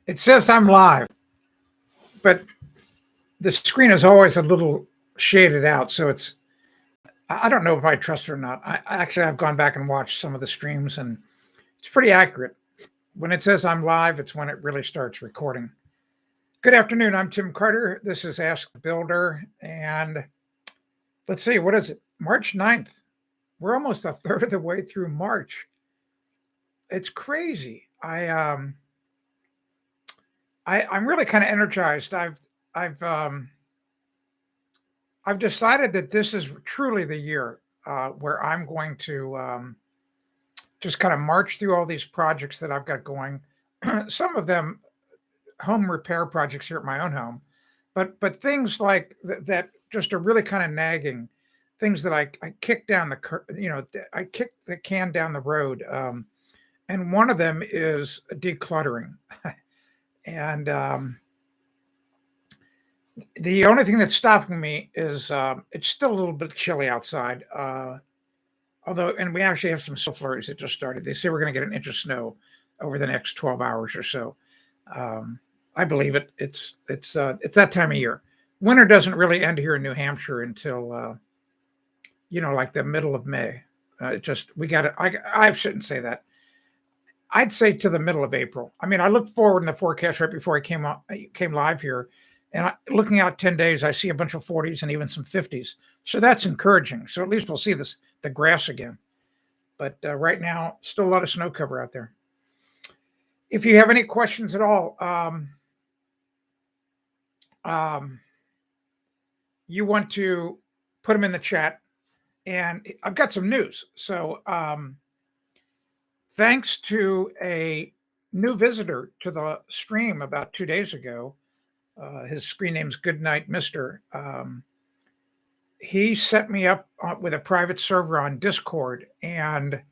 It says I'm live, but the screen is always a little shaded out, so I don't know if I trust it or not. I've gone back and watched some of the streams, and it's pretty accurate. When it says I'm live, it's when it really starts recording. Good afternoon. I'm Tim Carter. This is Ask the Builder, and let's see, what is it? March 9th. We're almost a third of the way through March. It's crazy. I'm really kind of energized. I've decided that this is truly the year where I'm going to just kind of march through all these projects that I've got going. Some of them home repair projects here at my own home, but things like that just are really kind of nagging things that I kick down I kick the can down the road. And one of them is decluttering. And the only thing that's stopping me is it's still a little bit chilly outside. And we actually have some snow flurries that just started. They say we're going to get an inch of snow over the next 12 hours or so. I believe it. It's that time of year. Winter doesn't really end here in New Hampshire until like the middle of May. I shouldn't say that. I'd say to the middle of April. I mean, I looked forward in the forecast right before I came live here, and looking out 10 days, I see a bunch of 40s and even some 50s. So that's encouraging. So at least we'll see the grass again. But right now, still a lot of snow cover out there. If you have any questions at all, you want to put them in the chat. And I've got some news. So thanks to a new visitor to the stream about 2 days ago, his screen name's Goodnight Mister. He set me up with a private server on Discord, and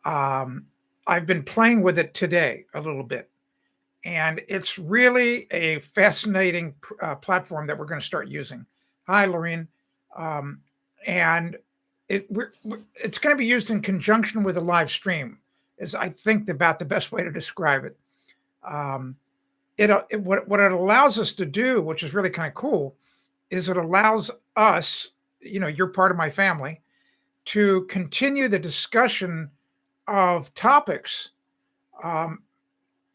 I've been playing with it today a little bit. And it's really a fascinating platform that we're going to start using. Hi, Lorene. And it's going to be used in conjunction with a live stream, is I think about the best way to describe it. What it allows us to do, which is really kind of cool, is it allows us, you're part of my family, to continue the discussion of topics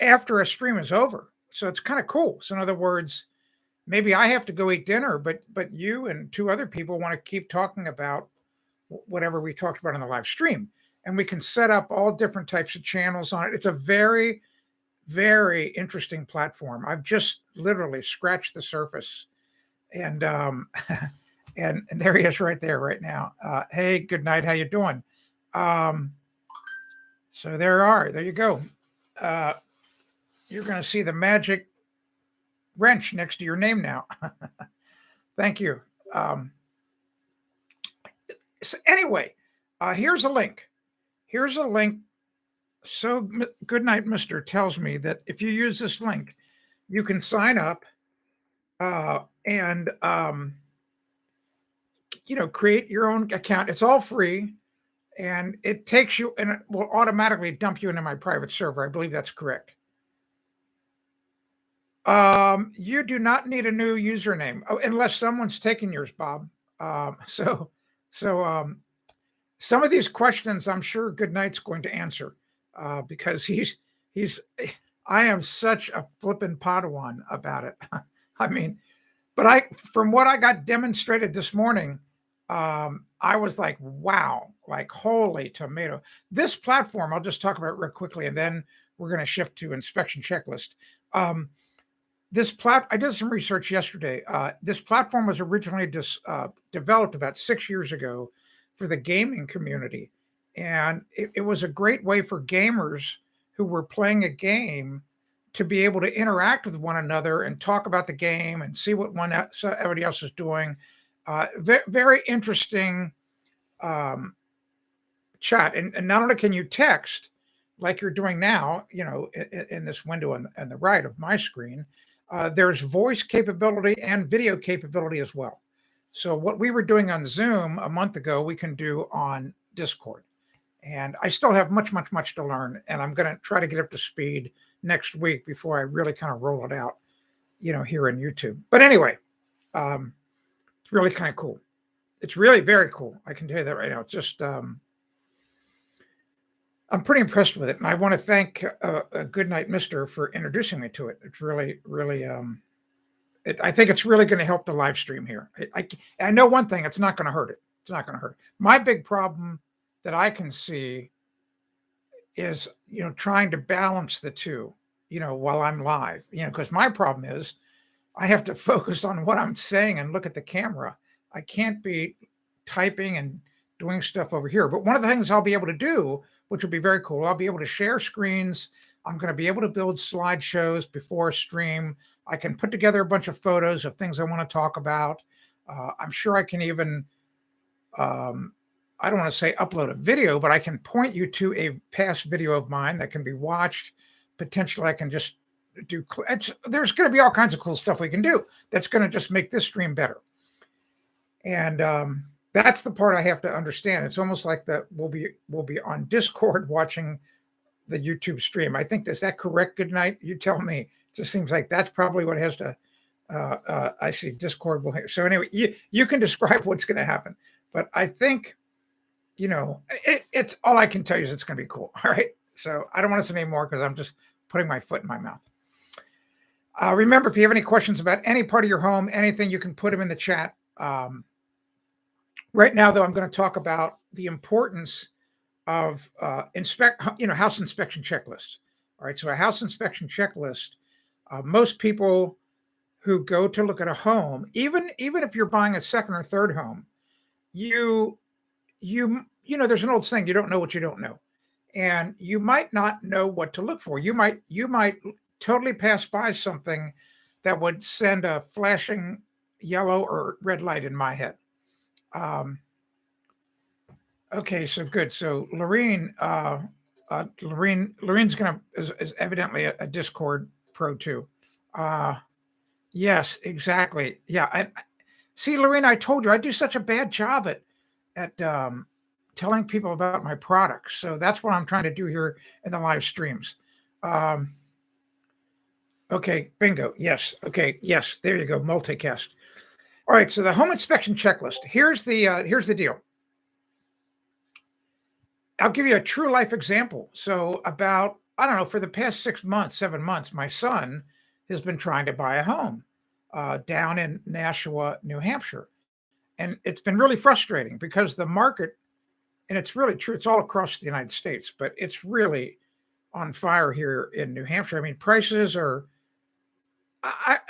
after a stream is over. So it's kind of cool. So in other words, maybe I have to go eat dinner, but you and two other people want to keep talking about whatever we talked about in the live stream. And we can set up all different types of channels on it. It's a very, very interesting platform. I've just literally scratched the surface. And and there he is right there right now. Hey, good night. How you doing? So there you go. You're going to see the magic wrench next to your name now. Thank you. So anyway, here's a link. So Goodnight Mister tells me that if you use this link, you can sign up and create your own account. It's all free, and it takes you, and it will automatically dump you into my private server. I believe that's correct. You do not need a new username unless someone's taken yours, Bob. So some of these questions, I'm sure Goodnight's going to answer because I am such a flippin' Padawan about it. I mean, but from what I got demonstrated this morning, I was like, wow, like holy tomato. This platform, I'll just talk about it real quickly, and then we're going to shift to inspection checklist. I did some research yesterday. This platform was originally developed about 6 years ago for the gaming community. And it was a great way for gamers who were playing a game to be able to interact with one another and talk about the game and see what everybody else is doing. Very interesting chat. And not only can you text like you're doing now, in this window on the right of my screen, there's voice capability and video capability as well. So what we were doing on Zoom a month ago, we can do on Discord. And I still have much, much, much to learn. And I'm going to try to get up to speed next week before I really kind of roll it out, here on YouTube. But anyway, it's really kind of cool. It's really very cool. I can tell you that right now. It's just, I'm pretty impressed with it. And I want to thank Goodnight Mister for introducing me to it. It's really, really, I think it's really going to help the live stream here. I know one thing, it's not going to hurt it. It's not going to hurt it. My big problem that I can see is, trying to balance the two, while I'm live, because my problem is I have to focus on what I'm saying and look at the camera. I can't be typing and doing stuff over here. But one of the things I'll be able to do, which will be very cool, I'll be able to share screens. I'm going to be able to build slideshows before a stream. I can put together a bunch of photos of things I want to talk about. I'm sure I can even, I don't want to say upload a video, but I can point you to a past video of mine that can be watched. Potentially, I can just do, there's going to be all kinds of cool stuff we can do that's going to just make this stream better. And that's the part I have to understand. It's almost like that we'll be on Discord watching the YouTube stream. I think, is that correct? Good night. You tell me. It just seems like that's probably what has to. I see Discord will. So anyway, you can describe what's going to happen, but I think, it's all I can tell you is it's going to be cool. All right. So I don't want to say any more because I'm just putting my foot in my mouth. Remember, if you have any questions about any part of your home, anything, you can put them in the chat. Right now, though, I'm going to talk about the importance of house inspection checklists. All right, so a house inspection checklist. Most people who go to look at a home, even if you're buying a second or third home, there's an old saying: you don't know what you don't know, and you might not know what to look for. You might totally pass by something that would send a flashing yellow or red light in my head. Okay, so good. So Lorene, Lorene's is evidently a Discord pro too. Yes, exactly. Yeah, see, Lorene, I told you I do such a bad job at telling people about my products. So that's what I'm trying to do here in the live streams. Okay, bingo. Yes. Okay. Yes. There you go. Multicast. All right. So the home inspection checklist. Here's the deal. I'll give you a true life example. So about, I don't know, for the past 6 months, 7 months, my son has been trying to buy a home down in Nashua, New Hampshire. And it's been really frustrating because the market, and it's really true, it's all across the United States, but it's really on fire here in New Hampshire. I mean, prices are,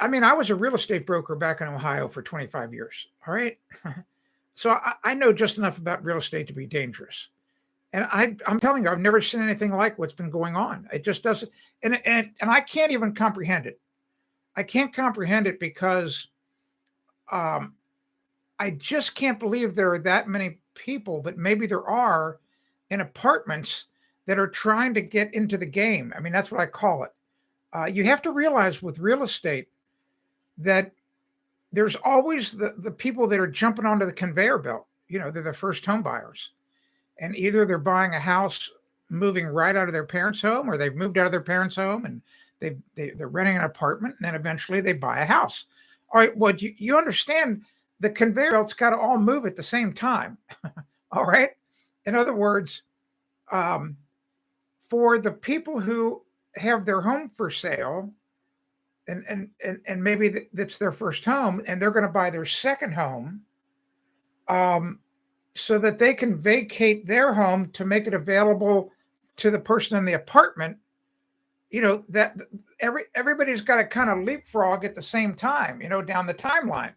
I mean, I was a real estate broker back in Ohio for 25 years. All right. So I know just enough about real estate to be dangerous. And I'm telling you, I've never seen anything like what's been going on. It just doesn't, and I can't even comprehend it. I can't comprehend it because I just can't believe there are that many people, but maybe there are, in apartments that are trying to get into the game. I mean, that's what I call it. You have to realize with real estate that there's always the people that are jumping onto the conveyor belt. They're the first home buyers. And either they're buying a house, moving right out of their parents' home, or they've moved out of their parents' home and they're renting an apartment, and then eventually they buy a house. All right, well, you understand the conveyor belt's got to all move at the same time. All right. In other words, for the people who have their home for sale, and maybe that's their first home, and they're going to buy their second home, so that they can vacate their home to make it available to the person in the apartment. That everybody's got to kind of leapfrog at the same time, down the timeline.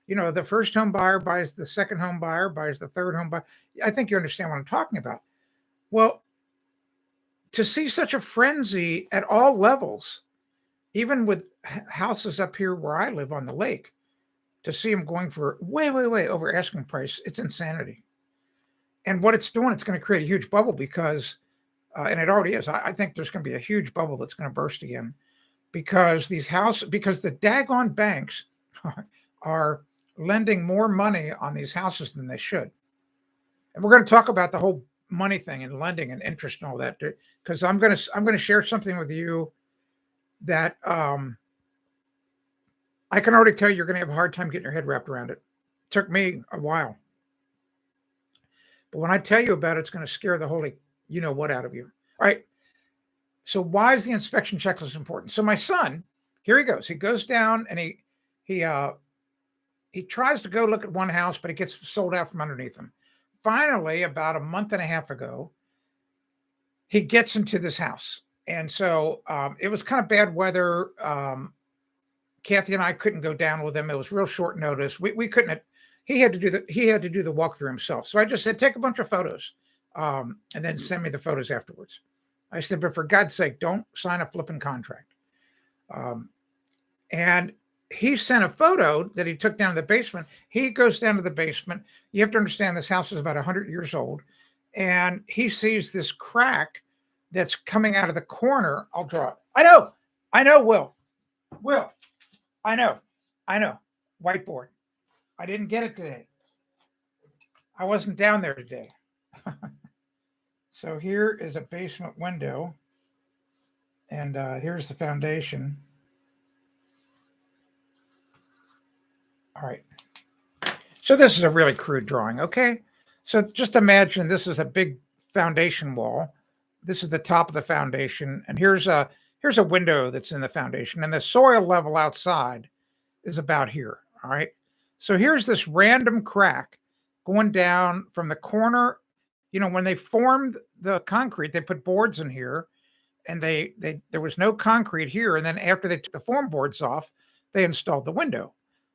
The first home buyer buys the second home buyer, buys the third home buyer. I think you understand what I'm talking about. Well, to see such a frenzy at all levels, even with houses up here where I live on the lake, to see them going for way over asking price, it's insanity. And what it's doing, it's going to create a huge bubble because, and it already is. I think there's going to be a huge bubble that's going to burst again because the daggone banks are lending more money on these houses than they should. And we're going to talk about the whole money thing and lending and interest and all that, because I'm gonna share something with you that I can already tell you're gonna have a hard time getting your head wrapped around it. Took me a while, but when I tell you about it, it's gonna scare the holy you know what out of you. All right. So why is the inspection checklist important? So my son, here he goes. He goes down and he he tries to go look at one house, but it gets sold out from underneath him. Finally, about a month and a half ago, he gets into this house. And so it was kind of bad weather. Kathy and I couldn't go down with him. It was real short notice. We couldn't. He had to do the walkthrough himself. So I just said, take a bunch of photos, and then send me the photos afterwards. I said, but for God's sake, don't sign a flipping contract. And he sent a photo that he took down to the basement. He goes down to the basement. You have to understand this house is about 100 years old. And he sees this crack that's coming out of the corner. I'll draw it. I know, Will, I know, whiteboard. I didn't get it today. I wasn't down there today. So here is a basement window. And here's the foundation. All right. So this is a really crude drawing, okay? So just imagine this is a big foundation wall. This is the top of the foundation, and here's a window that's in the foundation, and the soil level outside is about here, all right? So here's this random crack going down from the corner. You know, when they formed the concrete, they put boards in here, and there was no concrete here, and then after they took the form boards off, they installed the window.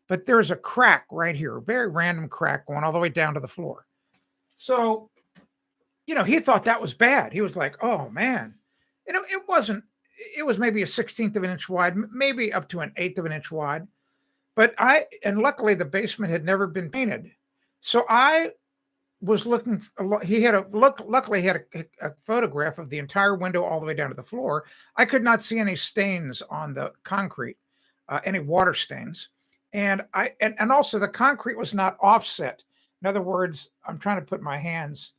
But there's a crack right here, a very random crack going all the way down to the floor. So, you know, he thought that was bad. He was like, oh man, you know, it was maybe a 16th of an inch wide, maybe up to an eighth of an inch wide. But and luckily the basement had never been painted. So I was looking, luckily he had a photograph of the entire window all the way down to the floor. I could not see any stains on the concrete, any water stains. And also the concrete was not offset. In other words, I'm trying to put my hands,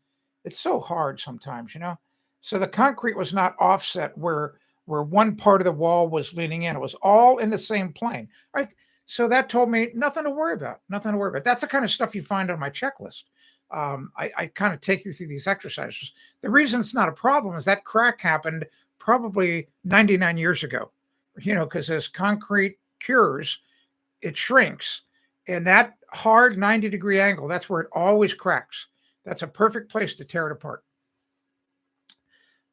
it's so hard sometimes, you know? So the concrete was not offset where one part of the wall was leaning in. It was all in the same plane, right? So that told me nothing to worry about, nothing to worry about. That's the kind of stuff you find on my checklist. I kind of take you through these exercises. The reason it's not a problem is that crack happened probably 99 years ago, you know, because as concrete cures, it shrinks, and that hard 90-degree angle, that's where it always cracks. That's a perfect place to tear it apart.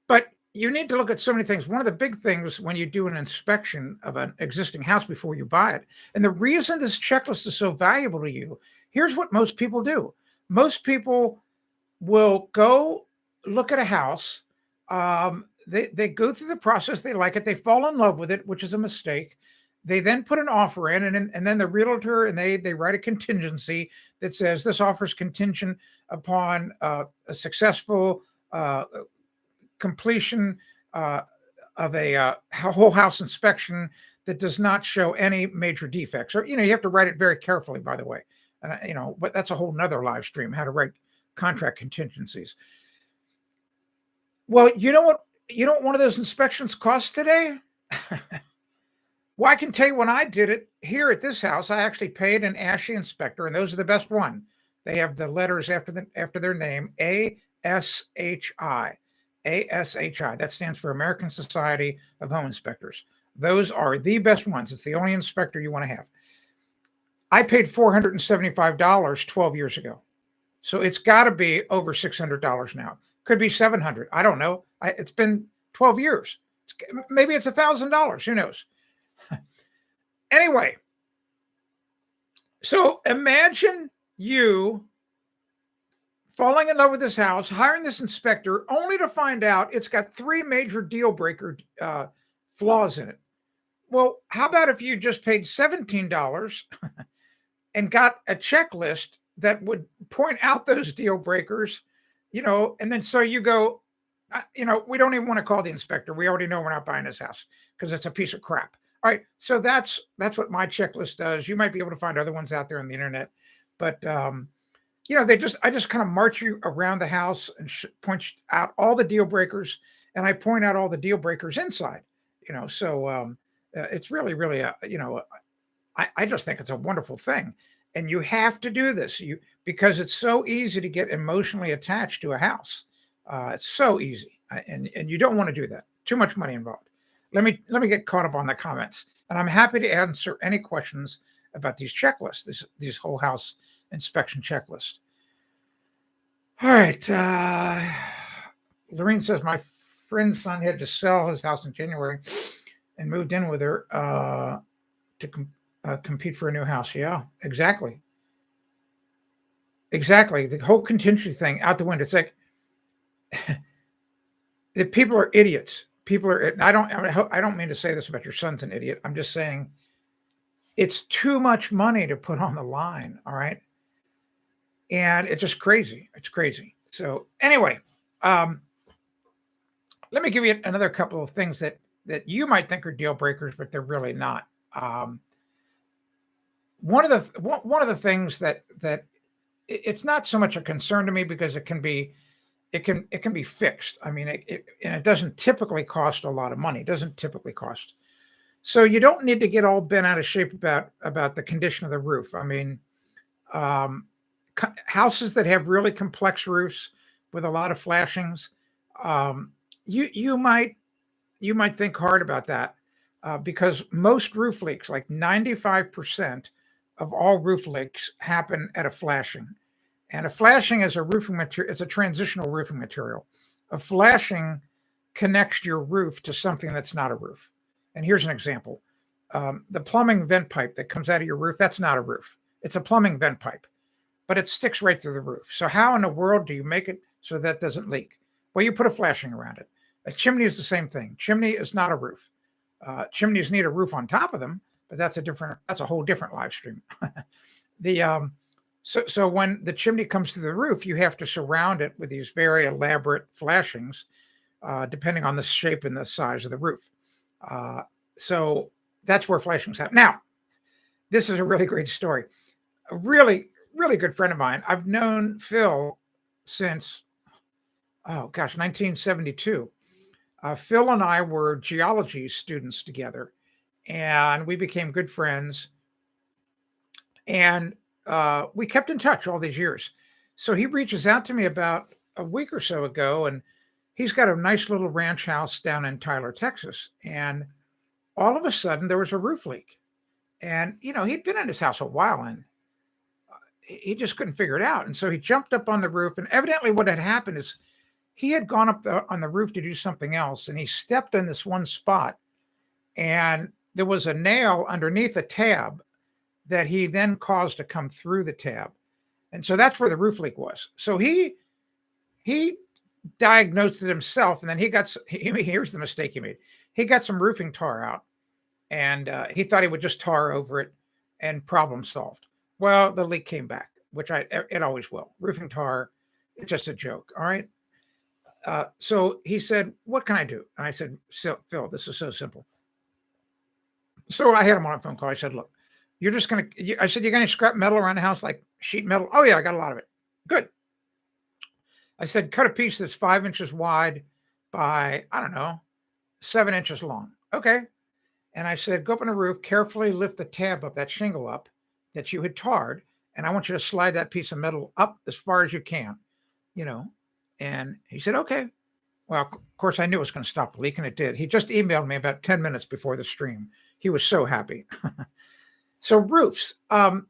But you need to look at so many things. One of the big things when you do an inspection of an existing house before you buy it, and the reason this checklist is so valuable to you, here's what most people do. Most people will go look at a house. They go through the process. They like it. They fall in love with it, which is a mistake. They then put an offer in, and then the realtor and they write a contingency that says this offer is contingent upon a successful completion of a whole house inspection that does not show any major defects. Or, you know, you have to write it very carefully, by the way. And, you know, but that's a whole nother live stream, how to write contract contingencies. Well, you know what one of those inspections costs today? Well, I can tell you when I did it here at this house, I actually paid an ASHI inspector, and those are the best one. They have the letters after their name, ASHI. ASHI. That stands for American Society of Home Inspectors. Those are the best ones. It's the only inspector you want to have. I paid $475 12 years ago. So it's got to be over $600 now. Could be $700. I don't know. It's been 12 years. Maybe it's $1,000. Who knows? Anyway, so imagine you falling in love with this house, hiring this inspector, only to find out it's got 3 major deal breaker flaws in it. Well, how about if you just paid $17 and got a checklist that would point out those deal breakers, you know, and then so you go, you know, we don't even want to call the inspector. We already know we're not buying this house because it's a piece of crap. All right, so that's what my checklist does. You might be able to find other ones out there on the internet, but I just kind of march you around the house and point out all the deal breakers, and I point out all the deal breakers inside. So it's really, really, I just think it's a wonderful thing, and you have to do this because it's so easy to get emotionally attached to a house. It's so easy, and you don't want to do that. Too much money involved. Let me get caught up on the comments, and I'm happy to answer any questions about these checklists, these whole house inspection checklists. All right. Lorene says my friend's son had to sell his house in January and moved in with her to compete for a new house. Yeah, exactly. Exactly. The whole contingency thing out the window. It's like the people are idiots. People are. I don't mean to say this about your son's an idiot. I'm just saying it's too much money to put on the line. All right. And it's just crazy. It's crazy. So anyway, let me give you another couple of things that you might think are deal breakers, but they're really not. One of the things that it's not so much a concern to me because it can be fixed. I mean, and it doesn't typically cost a lot of money. It doesn't typically cost. So you don't need to get all bent out of shape about the condition of the roof. I mean, houses that have really complex roofs with a lot of flashings, you might think hard about that because most roof leaks, like 95% of all roof leaks, happen at a flashing. And a flashing is a roofing material. It's a transitional roofing material. A flashing connects your roof to something that's not a roof. And here's an example: the plumbing vent pipe that comes out of your roof. That's not a roof. It's a plumbing vent pipe, but it sticks right through the roof. So how in the world do you make it so that doesn't leak? Well, you put a flashing around it. A chimney is the same thing. Chimney is not a roof. Chimneys need a roof on top of them, but that's a whole different live stream. So when the chimney comes to the roof, you have to surround it with these very elaborate flashings, depending on the shape and the size of the roof. So that's where flashings happen. Now, this is a really great story. A really, really good friend of mine. I've known Phil since, 1972. Phil and I were geology students together, and we became good friends. And we kept in touch all these years. So he reaches out to me about a week or so ago, and he's got a nice little ranch house down in Tyler, Texas. And all of a sudden, there was a roof leak. And, he'd been in his house a while, and he just couldn't figure it out. And so he jumped up on the roof. And evidently what had happened is he had gone up on the roof to do something else, and he stepped in this one spot, and there was a nail underneath a tab that he then caused to come through the tab. And so that's where the roof leak was. So he diagnosed it himself, and then here's the mistake he made. He got some roofing tar out, and he thought he would just tar over it and problem solved. Well, the leak came back, which it always will. Roofing tar, it's just a joke, all right? So he said, "What can I do?" And I said, "Phil, this is so simple." So I had him on a phone call. I said, "Look, you're just going to," I said, "You got any scrap metal around the house, like sheet metal?" "Oh yeah, I got a lot of it." "Good." I said, "Cut a piece that's 5 inches wide by, I don't know, 7 inches long." "Okay." And I said, "Go up on the roof, carefully lift the tab up, that shingle up that you had tarred. And I want you to slide that piece of metal up as far as you can, you know." And he said, "Okay." Well, of course, I knew it was going to stop the leak, and it did. He just emailed me about 10 minutes before the stream. He was so happy. So roofs, a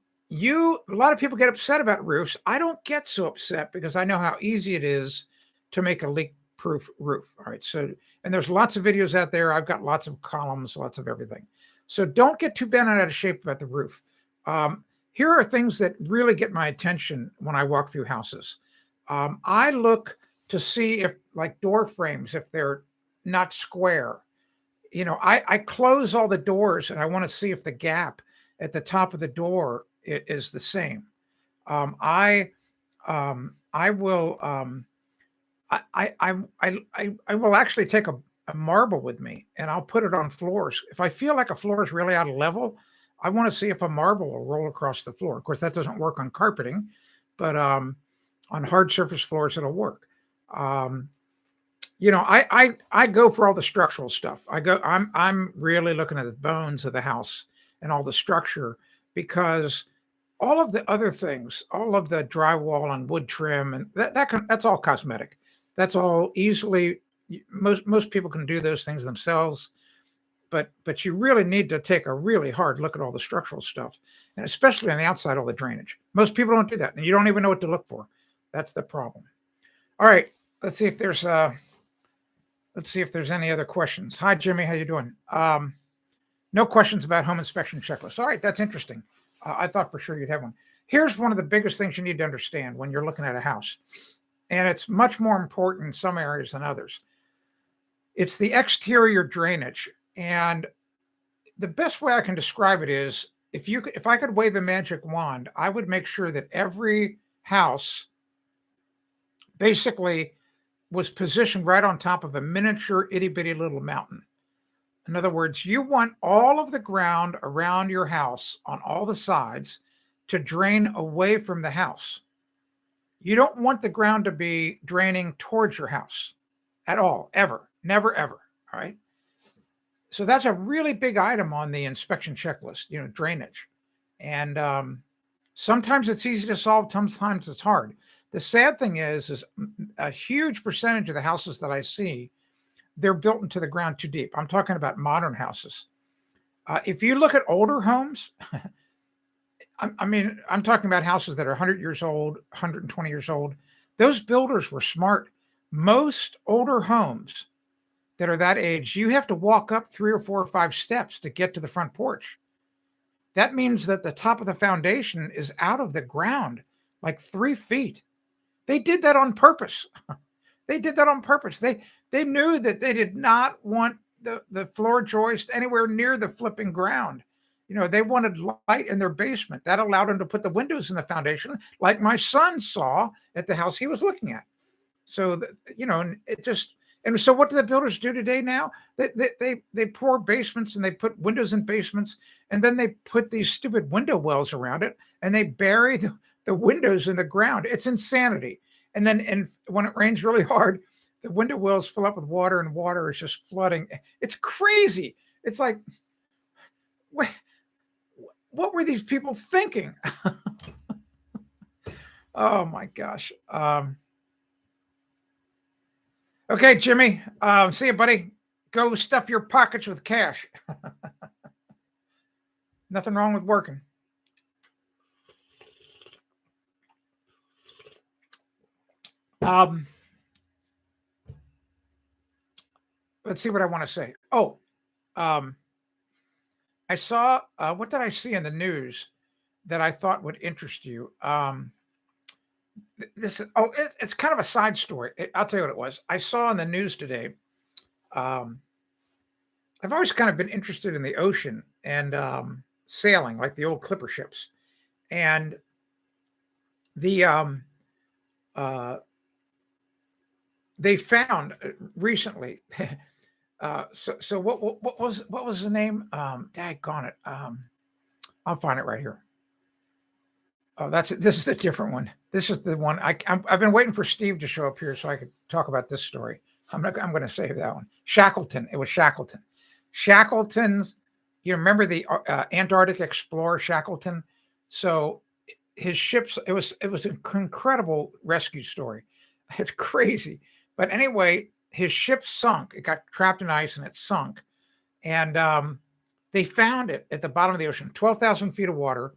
lot of people get upset about roofs. I don't get so upset because I know how easy it is to make a leak-proof roof. All right. So, and there's lots of videos out there. I've got lots of columns, lots of everything. So don't get too bent out of shape about the roof. Here are things that really get my attention when I walk through houses. I look to see if, like, door frames, if they're not square. I close all the doors, and I want to see if the gap at the top of the door is the same. I will actually take a marble with me, and I'll put it on floors. If I feel like a floor is really out of level, I want to see if a marble will roll across the floor. Of course, that doesn't work on carpeting, but on hard surface floors, it'll work. Um, I go for all the structural stuff. I'm really looking at the bones of the house and all the structure, because all of the other things, all of the drywall and wood trim and that's all cosmetic. That's all easily most people can do those things themselves, but you really need to take a really hard look at all the structural stuff, and especially on the outside, all the drainage. Most people don't do that, and you don't even know what to look for. That's the problem. All right, let's see if there's any other questions. Hi, Jimmy. How you doing? No questions about home inspection checklist. All right, that's interesting. I thought for sure you'd have one. Here's one of the biggest things you need to understand when you're looking at a house, and it's much more important in some areas than others. It's the exterior drainage, and the best way I can describe it is if I could wave a magic wand, I would make sure that every house basically was positioned right on top of a miniature itty bitty little mountain. In other words, you want all of the ground around your house on all the sides to drain away from the house. You don't want the ground to be draining towards your house at all, ever, never, ever. All right. So that's a really big item on the inspection checklist, drainage. And sometimes it's easy to solve, sometimes it's hard. The sad thing is a huge percentage of the houses that I see, they're built into the ground too deep. I'm talking about modern houses. If you look at older homes, I'm talking about houses that are 100 years old, 120 years old. Those builders were smart. Most older homes that are that age, you have to walk up 3 or 4 or 5 steps to get to the front porch. That means that the top of the foundation is out of the ground, like 3 feet. They did that on purpose. They did that on purpose. They knew that they did not want the floor joist anywhere near the flipping ground. They wanted light in their basement. That allowed them to put the windows in the foundation, like my son saw at the house he was looking at. So, and so what do the builders do today now? They pour basements and they put windows in basements, and then they put these stupid window wells around it, and they bury the windows in the ground. It's insanity. And when it rains really hard, the window wells fill up with water, and water is just flooding. It's crazy. It's like, what were these people thinking? Oh my gosh. Okay, Jimmy. See you, buddy. Go stuff your pockets with cash. Nothing wrong with working. Let's see what I want to say. Oh, I saw, what did I see in the news that I thought would interest you? It's kind of a side story. I'll tell you what it was. I saw in the news today. I've always kind of been interested in the ocean and sailing, like the old clipper ships. And they found recently. So what was the name? Daggone it. I'll find it right here. Oh, this is a different one. This is the one I've been waiting for Steve to show up here so I could talk about this story. I'm going to save that one. Shackleton. It was Shackleton. Shackleton's. You remember the Antarctic explorer Shackleton? So his ships. It was an incredible rescue story. It's crazy, but anyway, his ship sunk. It got trapped in ice and it sunk, and they found it at the bottom of the ocean, 12,000 feet of water,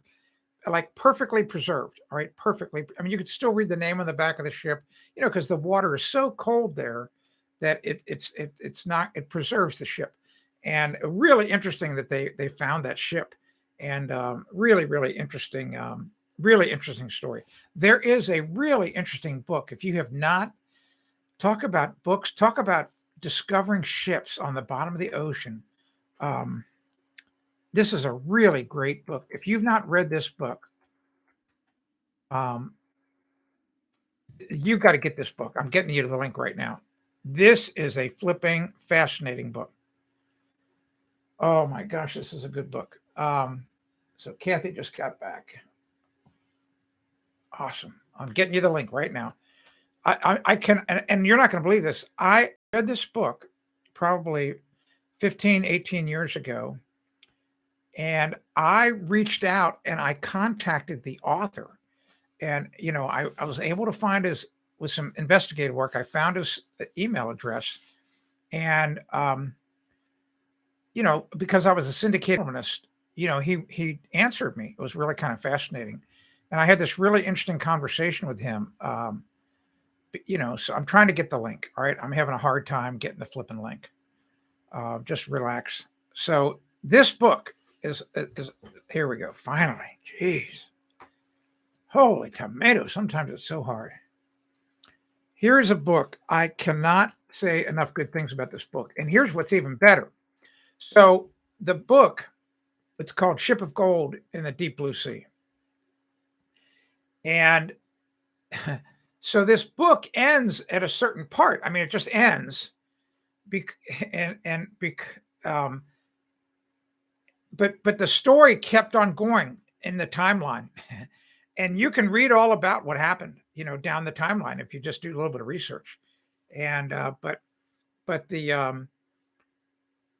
like perfectly preserved. All right, perfectly. I mean, you could still read the name on the back of the ship, because the water is so cold there that it preserves the ship. And really interesting that they found that ship, and really interesting, really interesting story. There is a really interesting book. If you have not, talk about books, talk about discovering ships on the bottom of the ocean. This is a really great book. If you've not read this book, you've got to get this book. I'm getting you to the link right now. This is a flipping fascinating book. Oh my gosh, this is a good book. So Kathy just got back. Awesome. I'm getting you the link right now. I can, and you're not going to believe this. I read this book probably 15, 18 years ago, and I reached out and I contacted the author. And, I was able to find his, with some investigative work, I found his email address. And, because I was a syndicated columnist, he answered me. It was really kind of fascinating. And I had this really interesting conversation with him. So I'm trying to get the link. All right. I'm having a hard time getting the flipping link. Just relax. So this book is here we go. Finally. Jeez. Holy tomatoes. Sometimes it's so hard. Here's a book. I cannot say enough good things about this book. And here's what's even better. So the book, it's called Ship of Gold in the Deep Blue Sea. And so this book ends at a certain part. I mean, it just ends. But the story kept on going in the timeline. And you can read all about what happened, down the timeline if you just do a little bit of research. And but the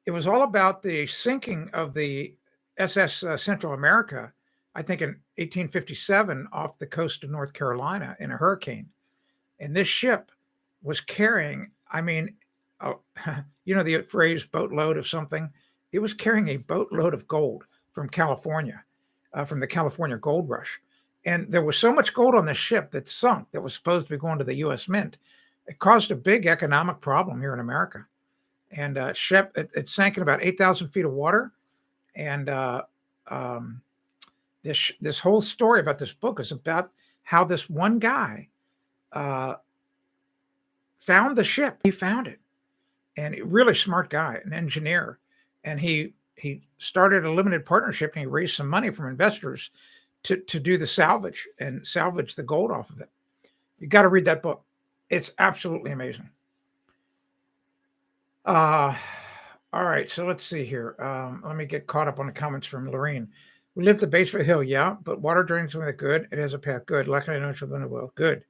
it was all about the sinking of the SS Central America, I think in 1857 off the coast of North Carolina in a hurricane. And this ship was carrying, I mean, the phrase boatload of something. It was carrying a boatload of gold from California, from the California gold rush. And there was so much gold on the ship that sunk that was supposed to be going to the U.S. Mint. It caused a big economic problem here in America. And it sank in about 8,000 feet of water. And this whole story about this book is about how this one guy found the ship. He found it, and a really smart guy, an engineer, and he started a limited partnership, and he raised some money from investors to do the salvage and salvage the gold off of it. You got to read that book. It's absolutely amazing. All right, so let's see here. Let me get caught up on the comments from Lorene. We live at the base of a hill, yeah, but water drains with it good. It has a path, good. Luckily, I know it's within a well, good.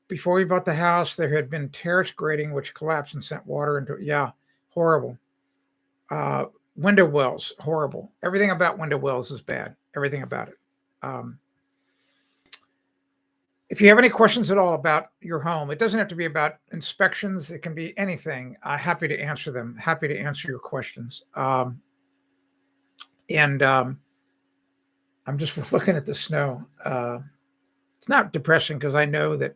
Before we bought the house, there had been terrace grading which collapsed and sent water into it. Yeah, horrible. Window wells, horrible. Everything about window wells is bad. Everything about it. If you have any questions at all about your home, it doesn't have to be about inspections. It can be anything. Happy to answer them. Happy to answer your questions. I'm just looking at the snow. It's not depressing because I know that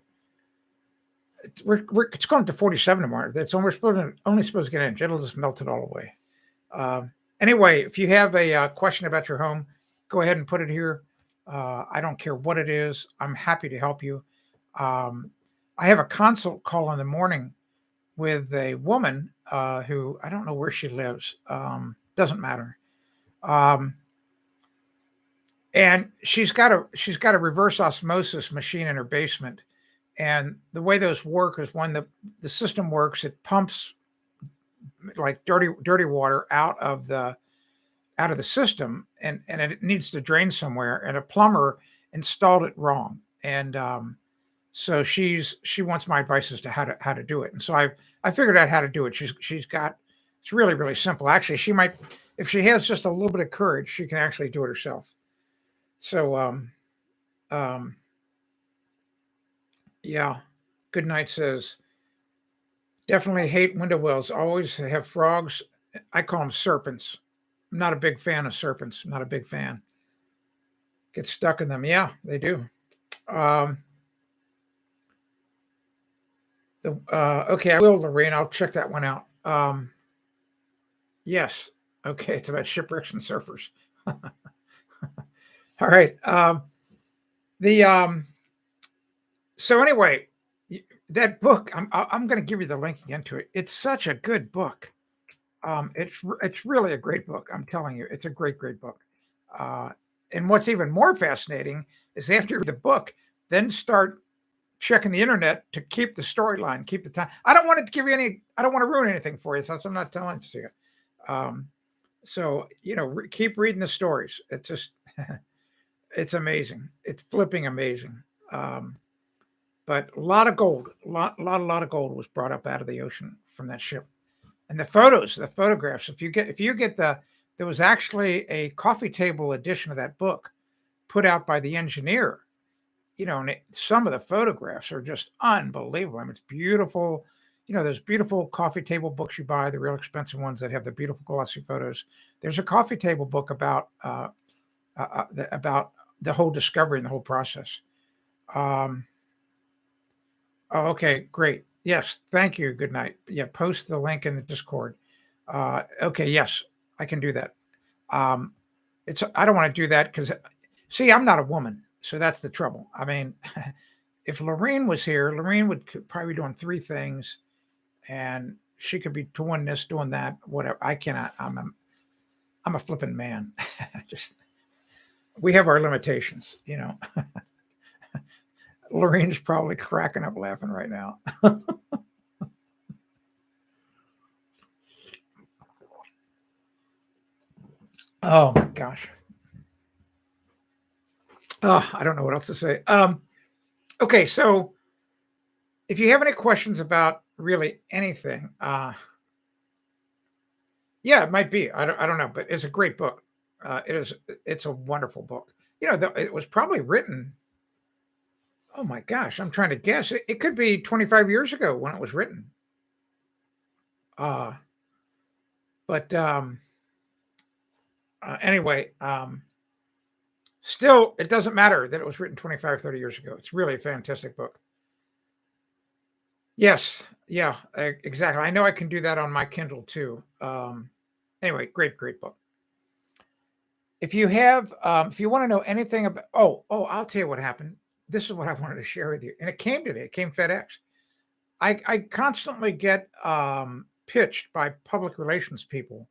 it's going to 47 tomorrow. That's only supposed to get an inch. It'll just melt it all away. Anyway, if you have a question about your home, go ahead and put it here. I don't care what it is. I'm happy to help you. I have a consult call in the morning with a woman who I don't know where she lives. Doesn't matter. And she's got a reverse osmosis machine in her basement. And the way those work is when the system works, it pumps like dirty water out of the system, and it needs to drain somewhere. And a plumber installed it wrong, and so she wants my advice as to how to do it. And so I figured out how to do it. It's really, really simple. Actually, she might, if she has just a little bit of courage, she can actually do it herself. So yeah. Good night says, definitely hate window wells. Always have frogs. I call them serpents. I'm not a big fan of serpents. Not a big fan. Get stuck in them. Yeah, they do. Okay, I will, Lorraine. I'll check that one out. Yes. Okay, it's about shipwrecks and surfers. All right. So anyway, that book, I'm going to give you the link again to it. It's such a good book. It's really a great book. I'm telling you, it's a great book. And what's even more fascinating is after you read the book, then start checking the internet to keep the storyline, keep the time. I don't want to give you I don't want to ruin anything for you, so I'm not telling it to you. So keep reading the stories. It's just, it's amazing. It's flipping amazing. But a lot of gold, a lot of gold was brought up out of the ocean from that ship. And the photographs. If you get there was actually a coffee table edition of that book put out by the engineer. And some of the photographs are just unbelievable. I mean, it's beautiful. There's beautiful coffee table books you buy, the real expensive ones that have the beautiful glossy photos. There's a coffee table book about the whole discovery and the whole process. Oh, okay, great. Yes, thank you. Good night. Yeah, post the link in the Discord. Okay, yes, I can do that. I don't want to do that because, see, I'm not a woman, so that's the trouble. I mean, if Lorene was here, Lorene could probably be doing 3 things, and she could be doing this, doing that, whatever. I cannot. I'm a flipping man. Just we have our limitations. Lorene's probably cracking up laughing right now. Oh my gosh. Oh, I don't know what else to say. Okay, so if you have any questions about really anything, yeah, it might be. I don't know, but it's a great book. It's a wonderful book. It was probably written. Oh my gosh, I'm trying to guess. It could be 25 years ago when it was written. Uh, but anyway, still, it doesn't matter that it was written 25, 30 years ago. It's really a fantastic book. Yes, yeah, exactly. I know I can do that on my Kindle too. Anyway, great book. If you want to know anything about, I'll tell you what happened. This is what I wanted to share with you, and it came today. It came FedEx. I constantly get pitched by public relations people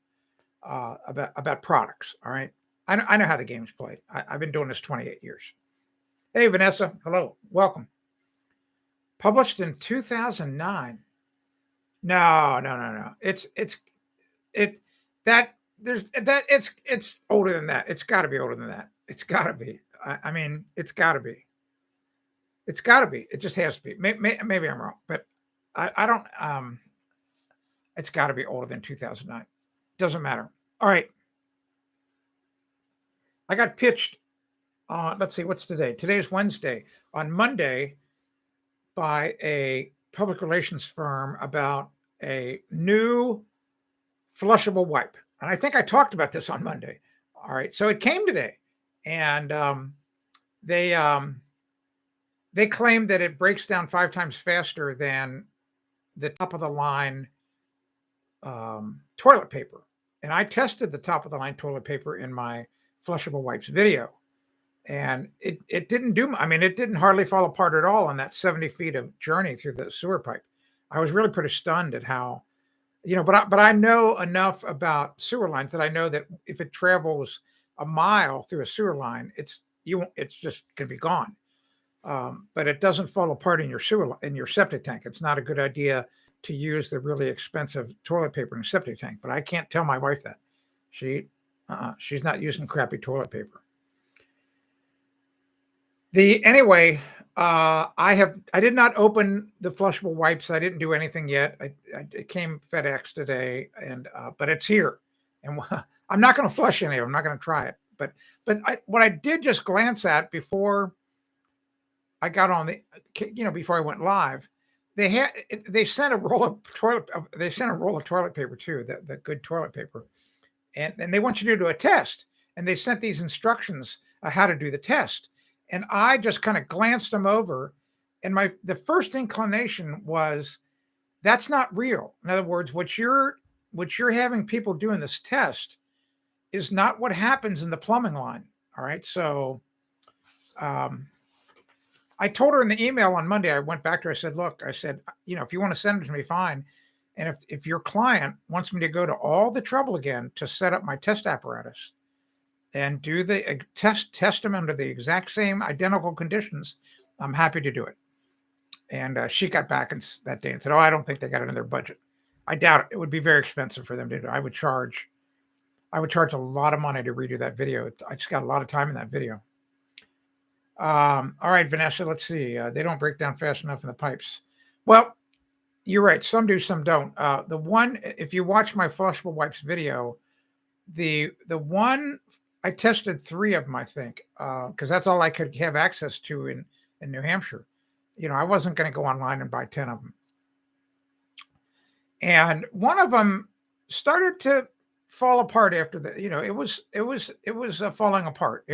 about products. All right, I know how the game's played. I've been doing this 28 years. Hey, Vanessa, hello, welcome. Published in 2009. No. It that there's that it's older than that. It's got to be older than that. It's got to be. I mean, it's got to be. It's got to be. It just has to be. Maybe I'm wrong, but I don't. It's got to be older than 2009. Doesn't matter. All right. I got pitched. Let's see. What's today? Today's Wednesday. On Monday, by a public relations firm about a new flushable wipe. And I think I talked about this on Monday. All right. So it came today, and they claim that it breaks down 5 times faster than the top of the line toilet paper. And I tested the top of the line toilet paper in my flushable wipes video, and it didn't do. I mean, it didn't hardly fall apart at all on that 70 feet of journey through the sewer pipe. I was really pretty stunned at how, but I know enough about sewer lines that I know that if it travels a mile through a sewer line, it's just going to be gone. But it doesn't fall apart in your septic tank. It's not a good idea to use the really expensive toilet paper in a septic tank. But I can't tell my wife that. She's not using crappy toilet paper. Anyway, I did not open the flushable wipes. I didn't do anything yet. It came FedEx today, and but it's here, and I'm not going to flush any of them. I'm not going to try it. But what I did just glance at before I got on before I went live, they sent a roll of toilet paper too, the good toilet paper, and they want you to do a test, and they sent these instructions on how to do the test. And I just kind of glanced them over, and the first inclination was that's not real. In other words, what you're having people do in this test is not what happens in the plumbing line. All right, so I told her in the email on Monday. I went back to her. I said, if you want to send it to me, fine. And if your client wants me to go to all the trouble again to set up my test apparatus and do the test them under the exact same identical conditions, I'm happy to do it. And she got back that day and said, I don't think they got it in their budget. I doubt it. It would be very expensive for them to do. I would charge a lot of money to redo that video. I just got a lot of time in that video. All right, Vanessa, let's see. They don't break down fast enough in the pipes. Well, you're right. Some do, some don't. The one, if you watch my flushable wipes video, the one I tested 3 of them, I think, because that's all I could have access to in New Hampshire. I wasn't going to go online and buy 10 of them. And one of them started to fall apart after the, it was falling apart.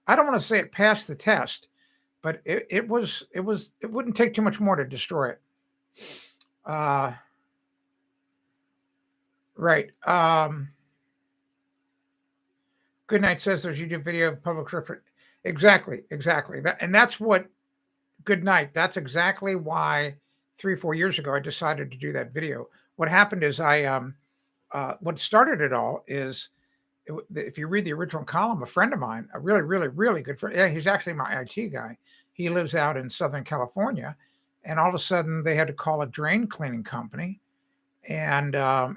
I don't want to say it passed the test, but it wouldn't take too much more to destroy it. Right. Good Night says there's YouTube video of public reference. Exactly. And that's what Good Night. That's exactly why 3-4 years ago I decided to do that video. What happened is what started it all is, if you read the original column, a friend of mine, a really, really, really good friend, yeah, he's actually my IT guy. He lives out in Southern California, and all of a sudden they had to call a drain cleaning company, and my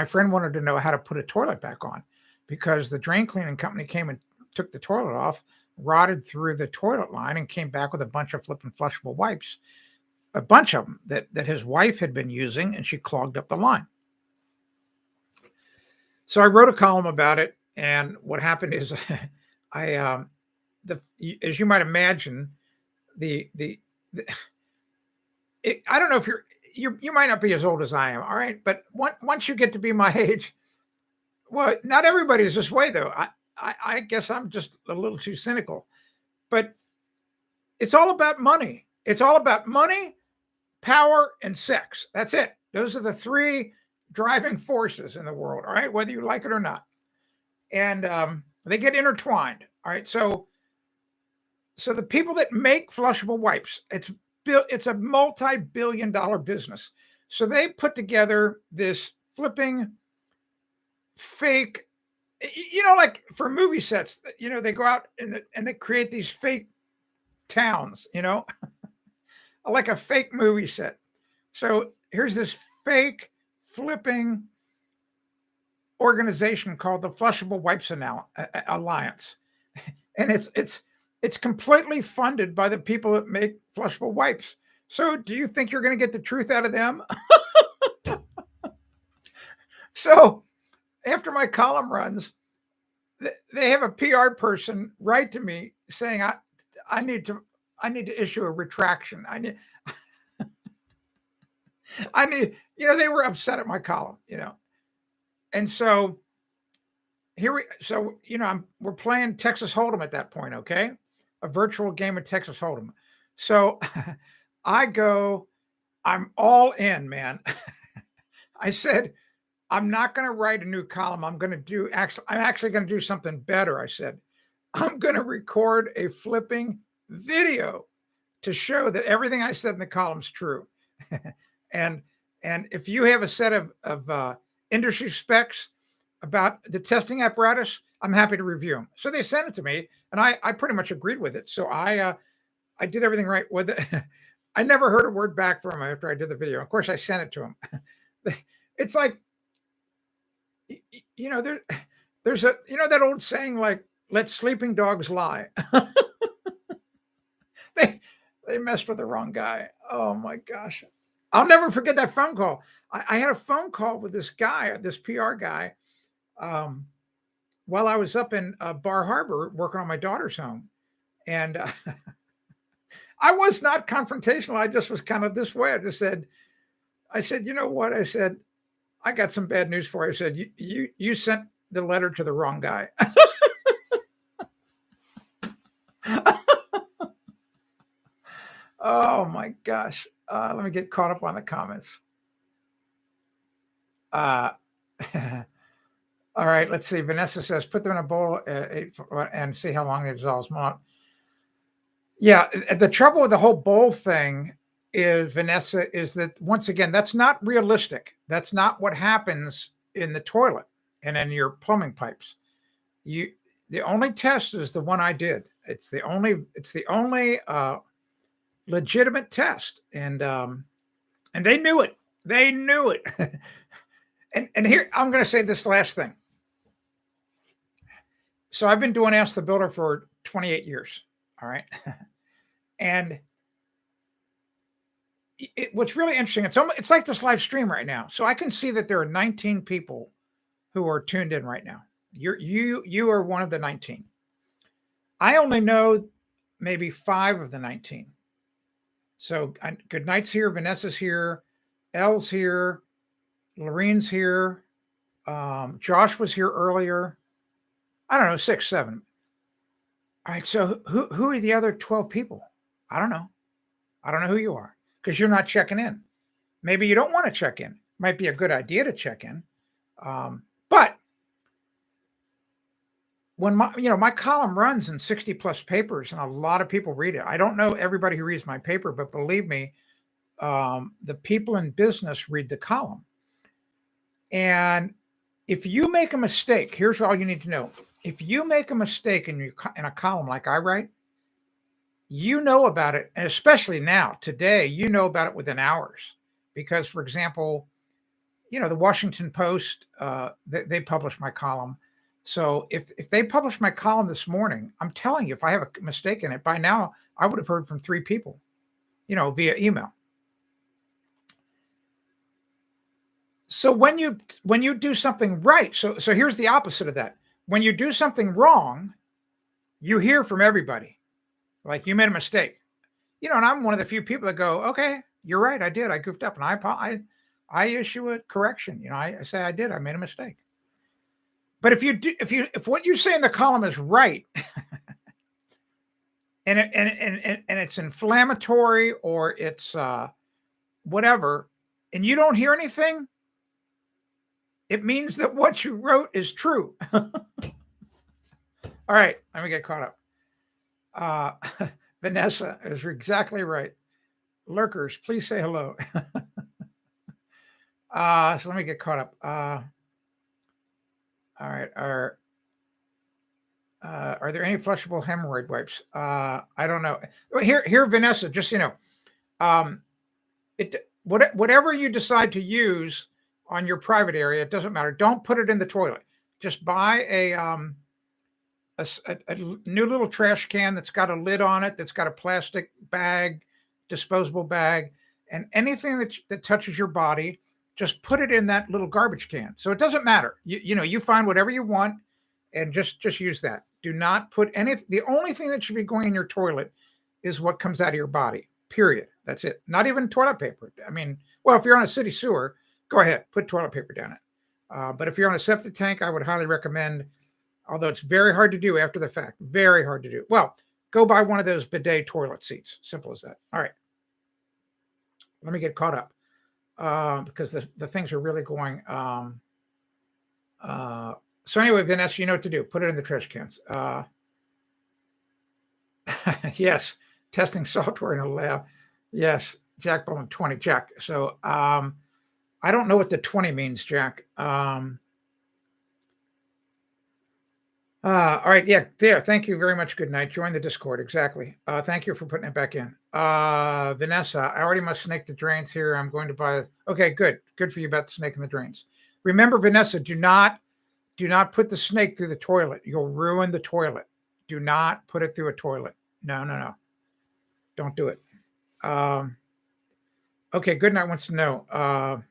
friend wanted to know how to put a toilet back on, because the drain cleaning company came and took the toilet off, rotted through the toilet line, and came back with a bunch of flipping flushable wipes, a bunch of them that his wife had been using, and she clogged up the line. So I wrote a column about it, and what happened is, as you might imagine, I don't know if you might not be as old as I am, all right, but once you get to be my age, well, not everybody is this way though. I guess I'm just a little too cynical, but it's all about money. It's all about money, power, and sex. That's it. Those are the 3 driving forces in the world, all right, whether you like it or not. And they get intertwined, all right? So the people that make flushable wipes, it's a multi-billion-dollar business. So they put together this flipping fake, like for movie sets, they go out and they create these fake towns, like a fake movie set. So here's this fake flipping organization called the Flushable Wipes Alliance, and it's completely funded by the people that make flushable wipes. So do you think you're going to get the truth out of them? So after my column runs, they have a PR person write to me saying I need to issue a retraction. I need they were upset at my column, and so we're playing Texas Hold'em at that point, okay? A virtual game of Texas Hold'em. So I'm all in, man. I said, I'm not going to write a new column. I'm actually going to do something better. I said, I'm going to record a flipping video to show that everything I said in the column's true. and if you have a set of industry specs about the testing apparatus, I'm happy to review them. So they sent it to me, and I pretty much agreed with it. So I did everything right with it. I never heard a word back from him after I did the video. Of course, I sent it to him. It's like, there's that old saying, like, let sleeping dogs lie. They messed with the wrong guy. Oh my gosh. I'll never forget that phone call. I had a phone call with this guy, this PR guy, while I was up in Bar Harbor working on my daughter's home. And I was not confrontational. I just was kind of this way. I said, you know what? I said, I got some bad news for you. I said, you sent the letter to the wrong guy. Oh my gosh. Let me get caught up on the comments. All right, let's see. Vanessa says, put them in a bowl and see how long it dissolves. Yeah, the trouble with the whole bowl thing is, Vanessa, is that, once again, that's not realistic. That's not what happens in the toilet and in your plumbing pipes. The only test is the one I did. It's the only legitimate test, and they knew it. They knew it. and here I'm going to say this last thing. So I've been doing Ask the Builder for 28 years. All right. And what's really interesting, it's like this live stream right now. So I can see that there are 19 people who are tuned in right now. You are one of the 19. I only know maybe 5 of the 19. So Good Night's here, Vanessa's here, Elle's here, Lorene's here, Josh was here earlier. I don't know, 6, 7. All right, so who are the other 12 people? I don't know. I don't know who you are because you're not checking in. Maybe you don't want to check in. Might be a good idea to check in. But when my column runs in 60 plus papers and a lot of people read it. I don't know everybody who reads my paper, but believe me, the people in business read the column. And if you make a mistake, here's all you need to know. If you make a mistake in a column like I write, you know about it, and especially now, today, you know about it within hours. Because, for example, the Washington Post, they publish my column. So if they publish my column this morning, I'm telling you, if I have a mistake in it, by now I would have heard from 3 people, via email. So when you do something right, so here's the opposite of that. When you do something wrong, you hear from everybody. Like, you made a mistake. And I'm one of the few people that go, okay, you're right, I did. I goofed up, and I issue a correction. I say I did. I made a mistake. But if what you say in the column is right, and it's inflammatory or it's whatever, and you don't hear anything, it means that what you wrote is true. All right, let me get caught up. Vanessa is exactly right. Lurkers, please say hello. So let me get caught up. All right. Are there any flushable hemorrhoid wipes? I don't know. Here, Vanessa, just whatever you decide to use on your private area, it doesn't matter. Don't put it in the toilet. Just buy a new little trash can that's got a lid on it, that's got a plastic bag, disposable bag, and anything that touches your body, just put it in that little garbage can. So it doesn't matter. You find whatever you want and just use that. Do not put the only thing that should be going in your toilet is what comes out of your body, period. That's it. Not even toilet paper. I mean, well, if you're on a city sewer, go ahead, put toilet paper down it. But if you're on a septic tank, I would highly recommend, although it's very hard to do after the fact, very hard to do. Well, go buy one of those bidet toilet seats. Simple as that. All right. Let me get caught up because the things are really going. So anyway, Vanessa, you know what to do. Put it in the trash cans. Yes, testing software in a lab. Yes, Jack Bowman 20. Jack. So I don't know what the 20 means, Jack. All right. Yeah, there. Thank you very much. Good night. Join the Discord. Exactly. Thank you for putting it back in. Vanessa, I already must snake the drains here. I'm going to buy this. Okay, good. Good for you about the snake in the drains. Remember, Vanessa, do not put the snake through the toilet. You'll ruin the toilet. Do not put it through a toilet. No. Don't do it. Okay, Good night wants to know.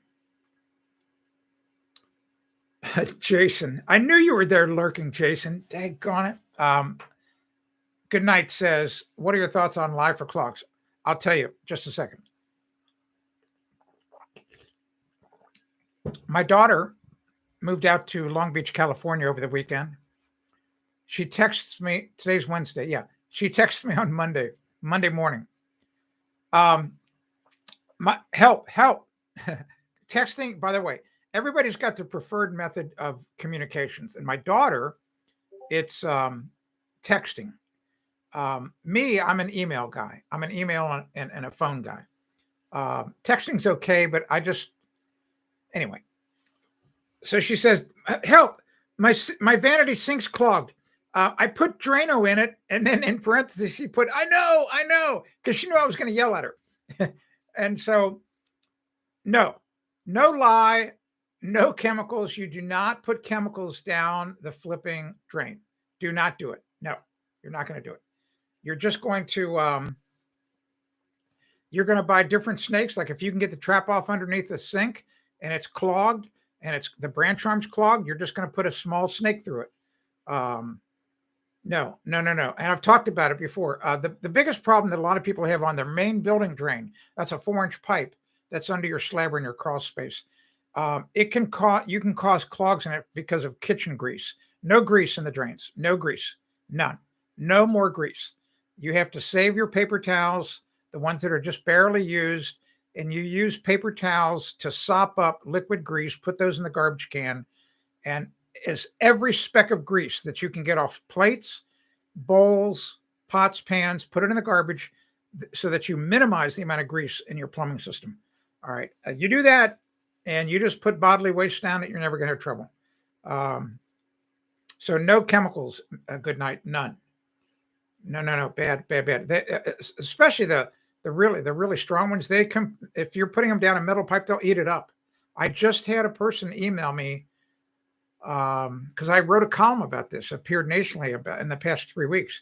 Jason, I knew you were there lurking, Jason. Daggone it. Good night says, what are your thoughts on Live for Clocks? I'll tell you, just a second. My daughter moved out to Long Beach, California over the weekend. She texts me, today's Wednesday. Yeah. She texts me on Monday morning. Help. Texting, by the way, everybody's got their preferred method of communications. And my daughter, it's texting. Me, I'm an email guy. I'm an email and a phone guy. Texting's okay, but anyway. So she says, help, my vanity sink's clogged. I put Drano in it, and then in parentheses, she put, I know, because she knew I was going to yell at her. And so, no lie, no chemicals. You do not put chemicals down the flipping drain. Do not do it. No, you're not going to do it. You're just going to you're going to buy different snakes. Like if you can get the trap off underneath the sink and it's clogged and it's the branch arm's clogged, you're just going to put a small snake through it. Um, no, no, no, no. And I've talked about it before. The biggest problem that a lot of people have on their main building drain, that's a 4-inch pipe that's under your slab or in your crawl space. It can cause you can cause clogs in it because of kitchen grease. No grease in the drains. No grease. None. No more grease. You have to save your paper towels, the ones that are just barely used, and you use paper towels to sop up liquid grease, put those in the garbage can, and is every speck of grease that you can get off plates, bowls, pots, pans, put it in the garbage so that you minimize the amount of grease in your plumbing system. All right. You do that and you just put bodily waste down it, you're never going to have trouble. So no chemicals. Good night. None. No, no, no. Bad, bad, bad. Especially the really strong ones. They come if you're putting them down a metal pipe, they'll eat it up. I just had a person email me because I wrote a column about this, appeared nationally about in the past 3 weeks.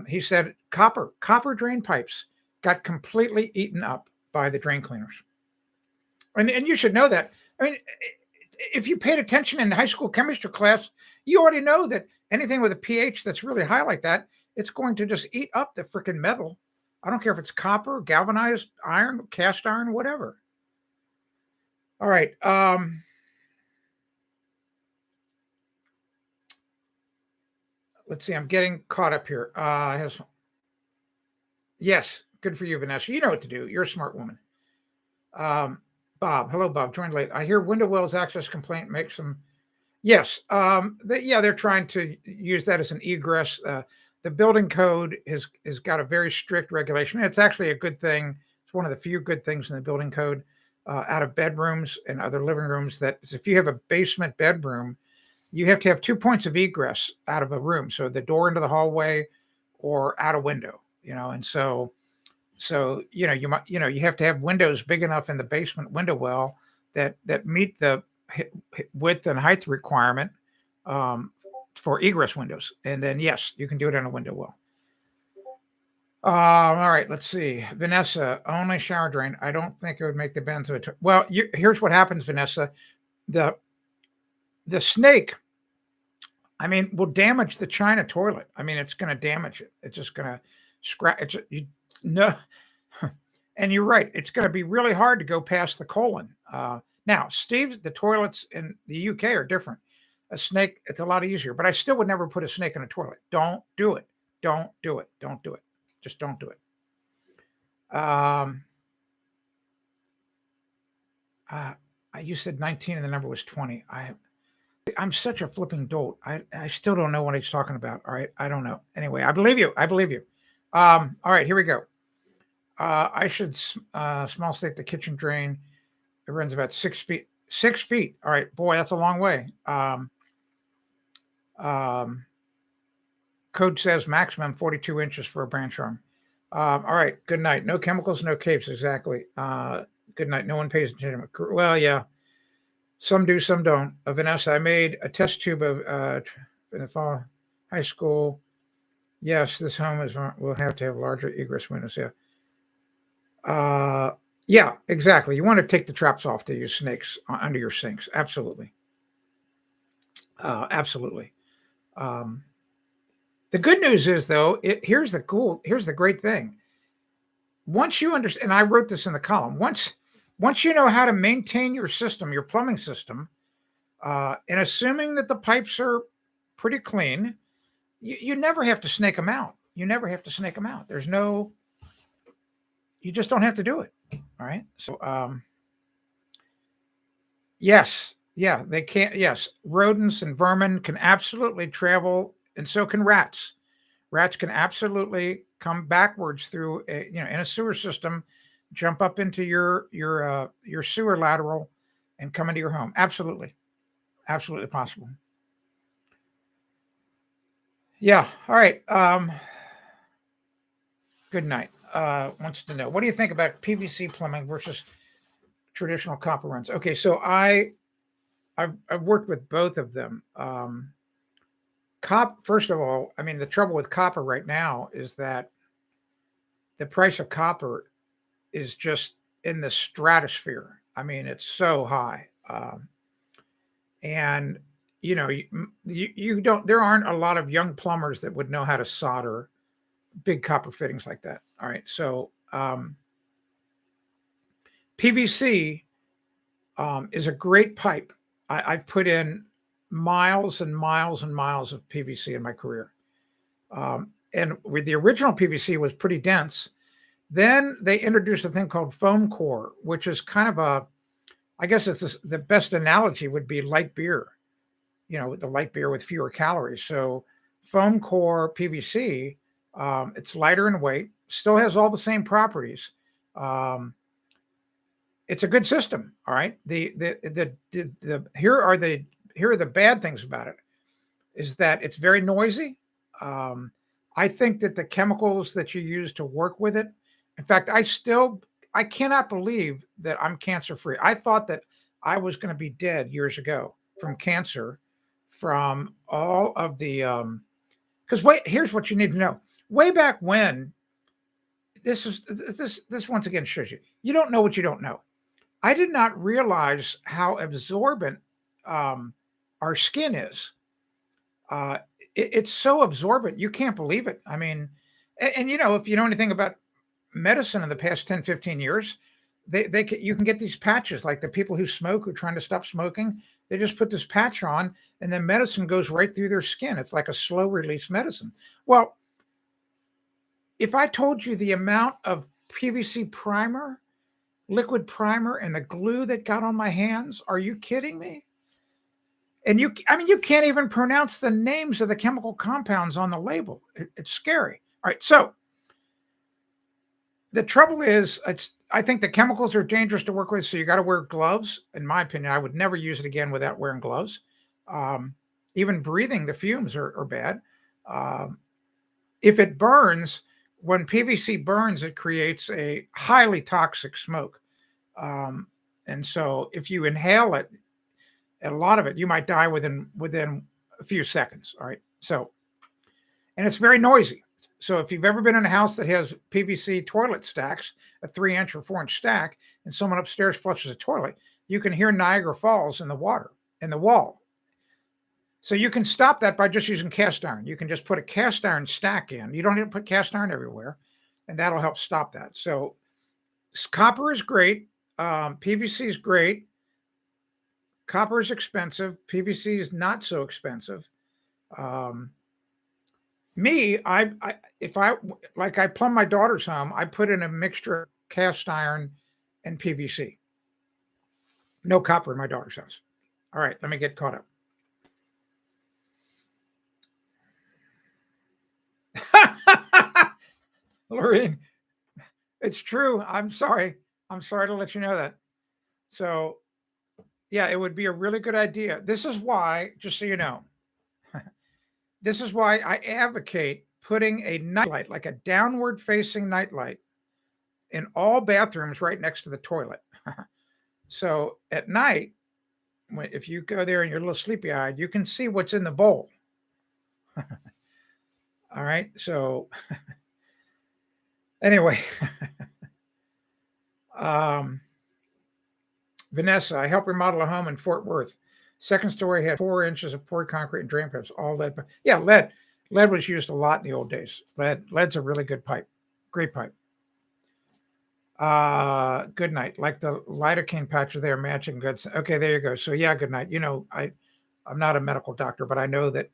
He said copper drain pipes got completely eaten up by the drain cleaners, and you should know that. I mean, if you paid attention in high school chemistry class, you already know that anything with a pH that's really high like that, it's going to just eat up the freaking metal. I don't care if it's copper, galvanized iron, cast iron, whatever. All right. Let's see. I'm getting caught up here. Yes, good for you, Vanessa. You know what to do. You're a smart woman. Bob, hello, Bob. Joined late. I hear window wells access complaint makes them. Yes, they're trying to use that as an egress. The building code has got a very strict regulation. It's actually a good thing. It's one of the few good things in the building code. Out of bedrooms and other living rooms, that if you have a basement bedroom, you have to have 2 points of egress out of a room. So the door into the hallway or out a window, and so you have to have windows big enough in the basement window well that meet the width and height requirement for egress windows. And then, yes, you can do it on a window well. All right, let's see. Vanessa, only shower drain. I don't think it would make the benzo. Well, here's what happens, Vanessa. The snake, I mean, will damage the China toilet. I mean, it's going to damage it. It's just going to scratch it. And you're right. It's going to be really hard to go past the colon. Now, Steve, the toilets in the UK are different. A snake, it's a lot easier, but I still would never put a snake in a toilet. Don't do it. Don't do it. Don't do it. Just don't do it. You said 19 and the number was 20. I'm such a flipping dolt. I still don't know what he's talking about. All right. I don't know. Anyway, I believe you. I believe you. All right, here we go. I should small stake the kitchen drain. It runs about 6 feet. 6 feet. All right, boy, that's a long way. Code says maximum 42 inches for a branch arm. All right, good night. No chemicals, no capes. Exactly. Good night. No one pays attention. Well, yeah. Some do, some don't. Vanessa, I made a test tube of in the fall high school. Yes, this home will have to have larger egress windows. Yeah. Yeah, exactly. You want to take the traps off to use snakes under your sinks. Absolutely. Absolutely. The good news is, though, here's the great thing. Once you understand, and I wrote this in the column, once you know how to maintain your system, your plumbing system, and assuming that the pipes are pretty clean, you never have to snake them out. You never have to snake them out. You just don't have to do it. All right. So, yes. Yeah, they can't. Yes. Rodents and vermin can absolutely travel, and so can rats. Rats can absolutely come backwards through, in a sewer system, jump up into your sewer lateral and come into your home. Absolutely. Absolutely possible. Yeah. All right. Good night. Wants to know, what do you think about PVC plumbing versus traditional copper runs? Okay, so I've worked with both of them. First of all, I mean, the trouble with copper right now is that the price of copper is just in the stratosphere. I mean, it's so high. And you don't. There aren't a lot of young plumbers that would know how to solder big copper fittings like that. All right, so PVC is a great pipe. I've put in miles and miles and miles of PVC in my career. And with the original PVC was pretty dense. Then they introduced a thing called foam core, which is kind of I guess the best analogy would be light beer, the light beer with fewer calories. So foam core PVC, it's lighter in weight, still has all the same properties. It's a good system. All right. Here are the bad things about it is that it's very noisy. I think that the chemicals that you use to work with it, in fact, I cannot believe that I'm cancer free. I thought that I was going to be dead years ago from cancer, from all of the, because here's what you need to know. Way back when, this once again shows you don't know what you don't know. I did not realize how absorbent our skin is. It's so absorbent, you can't believe it. I mean, and if you know anything about medicine in the past 10, 15 years, you can get these patches, like the people who smoke, who are trying to stop smoking, they just put this patch on and then medicine goes right through their skin. It's like a slow release medicine. Well, if I told you the amount of PVC primer, liquid primer, and the glue that got on my hands, are you kidding me? And you can't even pronounce the names of the chemical compounds on the label. It's scary. All right, so the trouble is, I think the chemicals are dangerous to work with, so you got to wear gloves. In my opinion, I would never use it again without wearing gloves. Even breathing the fumes are bad. If it burns, when PVC burns, it creates a highly toxic smoke. And so if you inhale it, a lot of it, you might die within a few seconds. All right. So, and it's very noisy. So if you've ever been in a house that has PVC toilet stacks, a 3-inch or 4-inch stack, and someone upstairs flushes a toilet, you can hear Niagara Falls in the water, in the wall. So you can stop that by just using cast iron. You can just put a cast iron stack in. You don't have to put cast iron everywhere, and that'll help stop that. So copper is great. PVC is great. Copper is expensive. PVC is not so expensive. If I plumb my daughter's home, I put in a mixture of cast iron and PVC. No copper in my daughter's house. All right, let me get caught up. Lorraine, it's true. I'm sorry. I'm sorry to let you know that. So, yeah, it would be a really good idea. This is why, just so you know, this is why I advocate putting a nightlight, like a downward facing nightlight, in all bathrooms right next to the toilet. So at night, if you go there and you're a little sleepy eyed, you can see what's in the bowl. All right. So anyway, Vanessa, I helped remodel a home in Fort Worth. Second story had 4 inches of poured concrete and drain pipes, all lead. Yeah, lead. Lead was used a lot in the old days. Lead's a really good pipe. Great pipe. Good night. Like the lidocaine patches there matching goods. Okay, there you go. So yeah, good night. I'm not a medical doctor, but I know that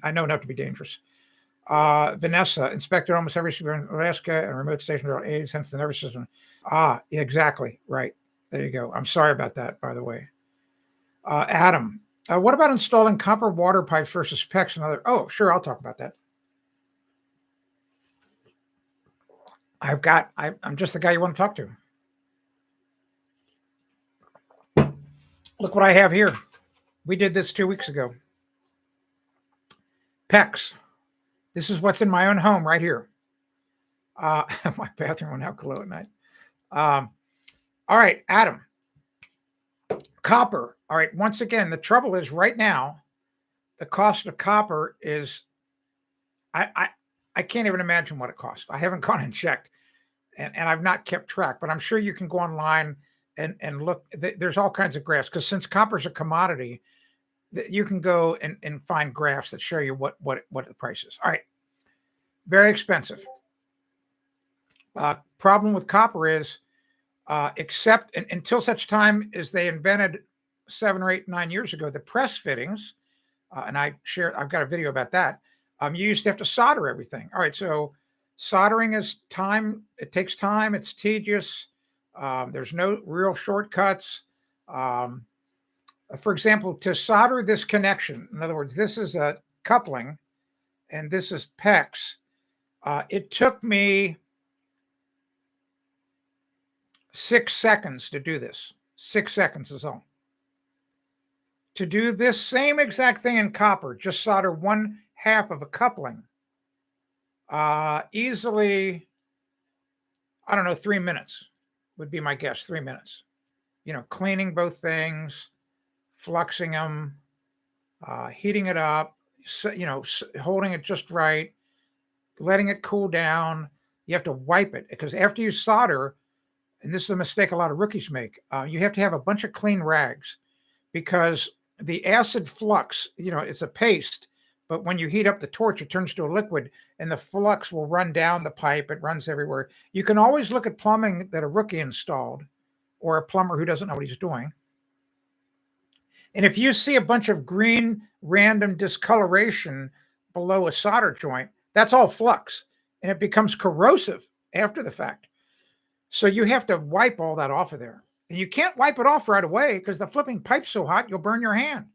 I know enough to be dangerous. Vanessa, inspected almost every super in Alaska and remote stations are 80 cents the nervous system. Exactly. Right. There you go. I'm sorry about that, by the way. Adam, what about installing copper water pipes versus PEX and other? Oh, sure. I'll talk about that. I'm just the guy you want to talk to. Look what I have here. We did this 2 weeks ago. PEX. This is what's in my own home right here. My bathroom went out glow at night. All right, Adam. Copper. All right, once again, the trouble is right now, the cost of copper is I I, I can't even imagine what it costs. I haven't gone and checked, and I've not kept track, but I'm sure you can go online and look. There's all kinds of graphs because since copper's a commodity, you can go and find graphs that show you what the price is. All right, very expensive. Problem with copper is, except until such time as they invented 7 or 8, 9 years ago the press fittings, and I've got a video about that. You used to have to solder everything. All right, so soldering is time. It takes time. It's tedious. There's no real shortcuts. For example, to solder this connection, in other words, this is a coupling, and this is PEX. It took me 6 seconds to do this. 6 seconds is all. To do this same exact thing in copper, just solder 1/2 of a coupling, easily, I don't know, 3 minutes would be my guess. 3 minutes. Cleaning both things, fluxing them, heating it up, holding it just right, letting it cool down. You have to wipe it because after you solder, and this is a mistake a lot of rookies make, you have to have a bunch of clean rags because the acid flux, it's a paste, but when you heat up the torch, it turns to a liquid and the flux will run down the pipe. It runs everywhere. You can always look at plumbing that a rookie installed or a plumber who doesn't know what he's doing. And if you see a bunch of green random discoloration below a solder joint, that's all flux and it becomes corrosive after the fact. So you have to wipe all that off of there. And you can't wipe it off right away because the flipping pipe's so hot, you'll burn your hand.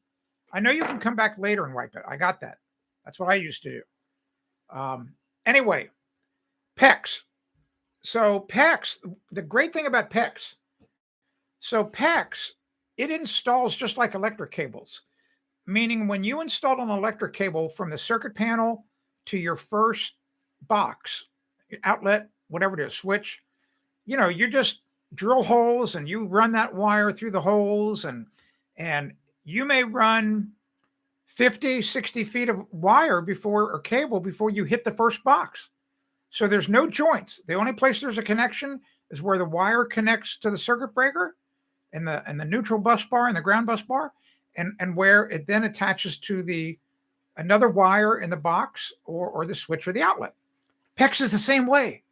I know you can come back later and wipe it. I got that. That's what I used to do. Anyway, PEX. So PEX, the great thing about PEX, it installs just like electric cables, meaning when you install an electric cable from the circuit panel to your first box, outlet, whatever it is, switch, you just drill holes and you run that wire through the holes and you may run 50, 60 feet of wire or cable before you hit the first box. So there's no joints. The only place there's a connection is where the wire connects to the circuit breaker and the neutral bus bar and the ground bus bar and where it then attaches to another wire in the box or the switch or the outlet. PEX is the same way.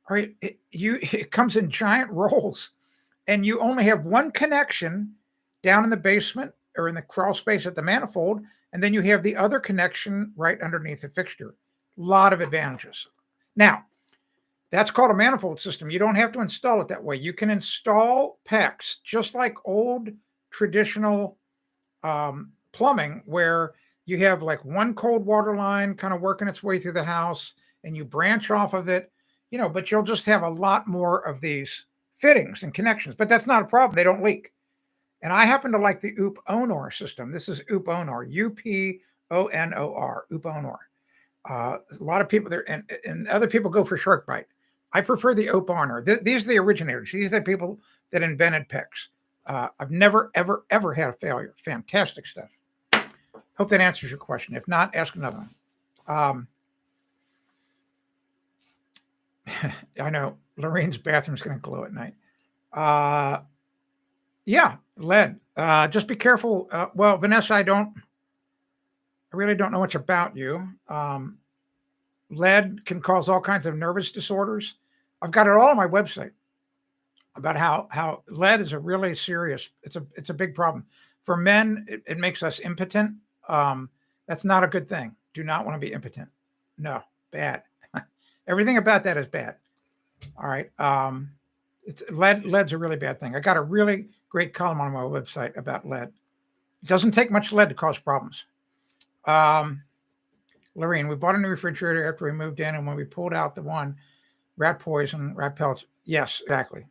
All right, it comes in giant rolls, and you only have one connection down in the basement or in the crawl space at the manifold, and then you have the other connection right underneath the fixture. A lot of advantages. Now, that's called a manifold system. You don't have to install it that way. You can install PEX just like old traditional plumbing, where you have like one cold water line kind of working its way through the house, and you branch off of it. But you'll just have a lot more of these fittings and connections. But that's not a problem. They don't leak. And I happen to like the UPONOR system. This is UPONOR, UPONOR, UPONOR. A lot of people there, and other people go for shark bite. I prefer the UPONOR. These are the originators. These are the people that invented PEX. I've never, ever, ever had a failure. Fantastic stuff. Hope that answers your question. If not, ask another one. I know Lorraine's bathroom's going to glow at night. Yeah, lead. Just be careful. Well, Vanessa, I really don't know much about you. Lead can cause all kinds of nervous disorders. I've got it all on my website about how lead is a really serious. It's a big problem for men. It makes us impotent. That's not a good thing. Do not want to be impotent. No, bad. Everything about that is bad. All right. Lead's a really bad thing. I got a really great column on my website about lead. It doesn't take much lead to cause problems. Lorraine, we bought a new refrigerator after we moved in, and when we pulled out the one, rat poison, rat pellets. Yes, exactly.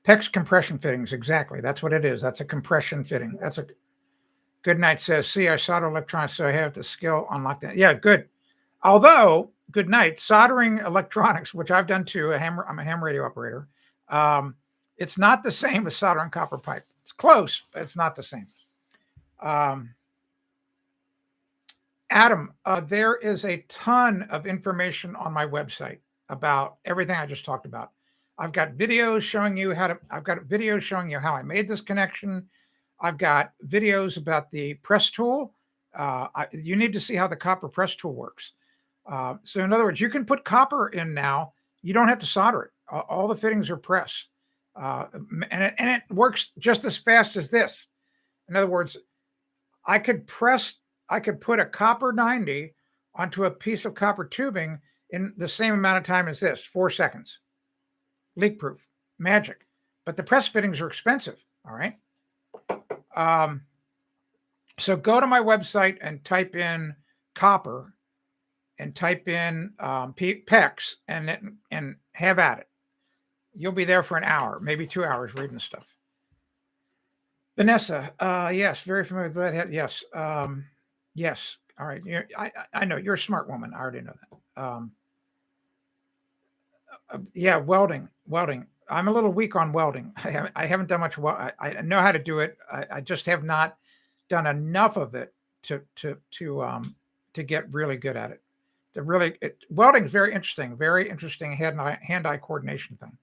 PEX compression fittings. Exactly. That's what it is. That's a compression fitting. That's a good night says, see, I solder electronics, so I have the skill on lockdown. Yeah, good. Although, good night, soldering electronics, which I've done too. I'm a ham radio operator. It's not the same as soldering copper pipe. It's close, but it's not the same. Adam, there is a ton of information on my website about everything I just talked about. I've got videos showing you how I made this connection. I've got videos about the press tool. You need to see how the copper press tool works. So in other words, you can put copper in now. You don't have to solder it. All the fittings are press. And it works just as fast as this. In other words, I could put a copper 90 onto a piece of copper tubing in the same amount of time as this, 4 seconds. Leak proof, magic. But the press fittings are expensive, all right? So go to my website and type in copper and type in PEX and have at it. You'll be there for an hour, maybe 2 hours reading the stuff. Vanessa, yes, very familiar with that. Yes, yes. All right, I know you're a smart woman. I already know that. Yeah, welding. I'm a little weak on welding. I haven't done much. I know how to do it. I just have not done enough of it to get really good at it. Welding is very interesting hand-eye coordination thing.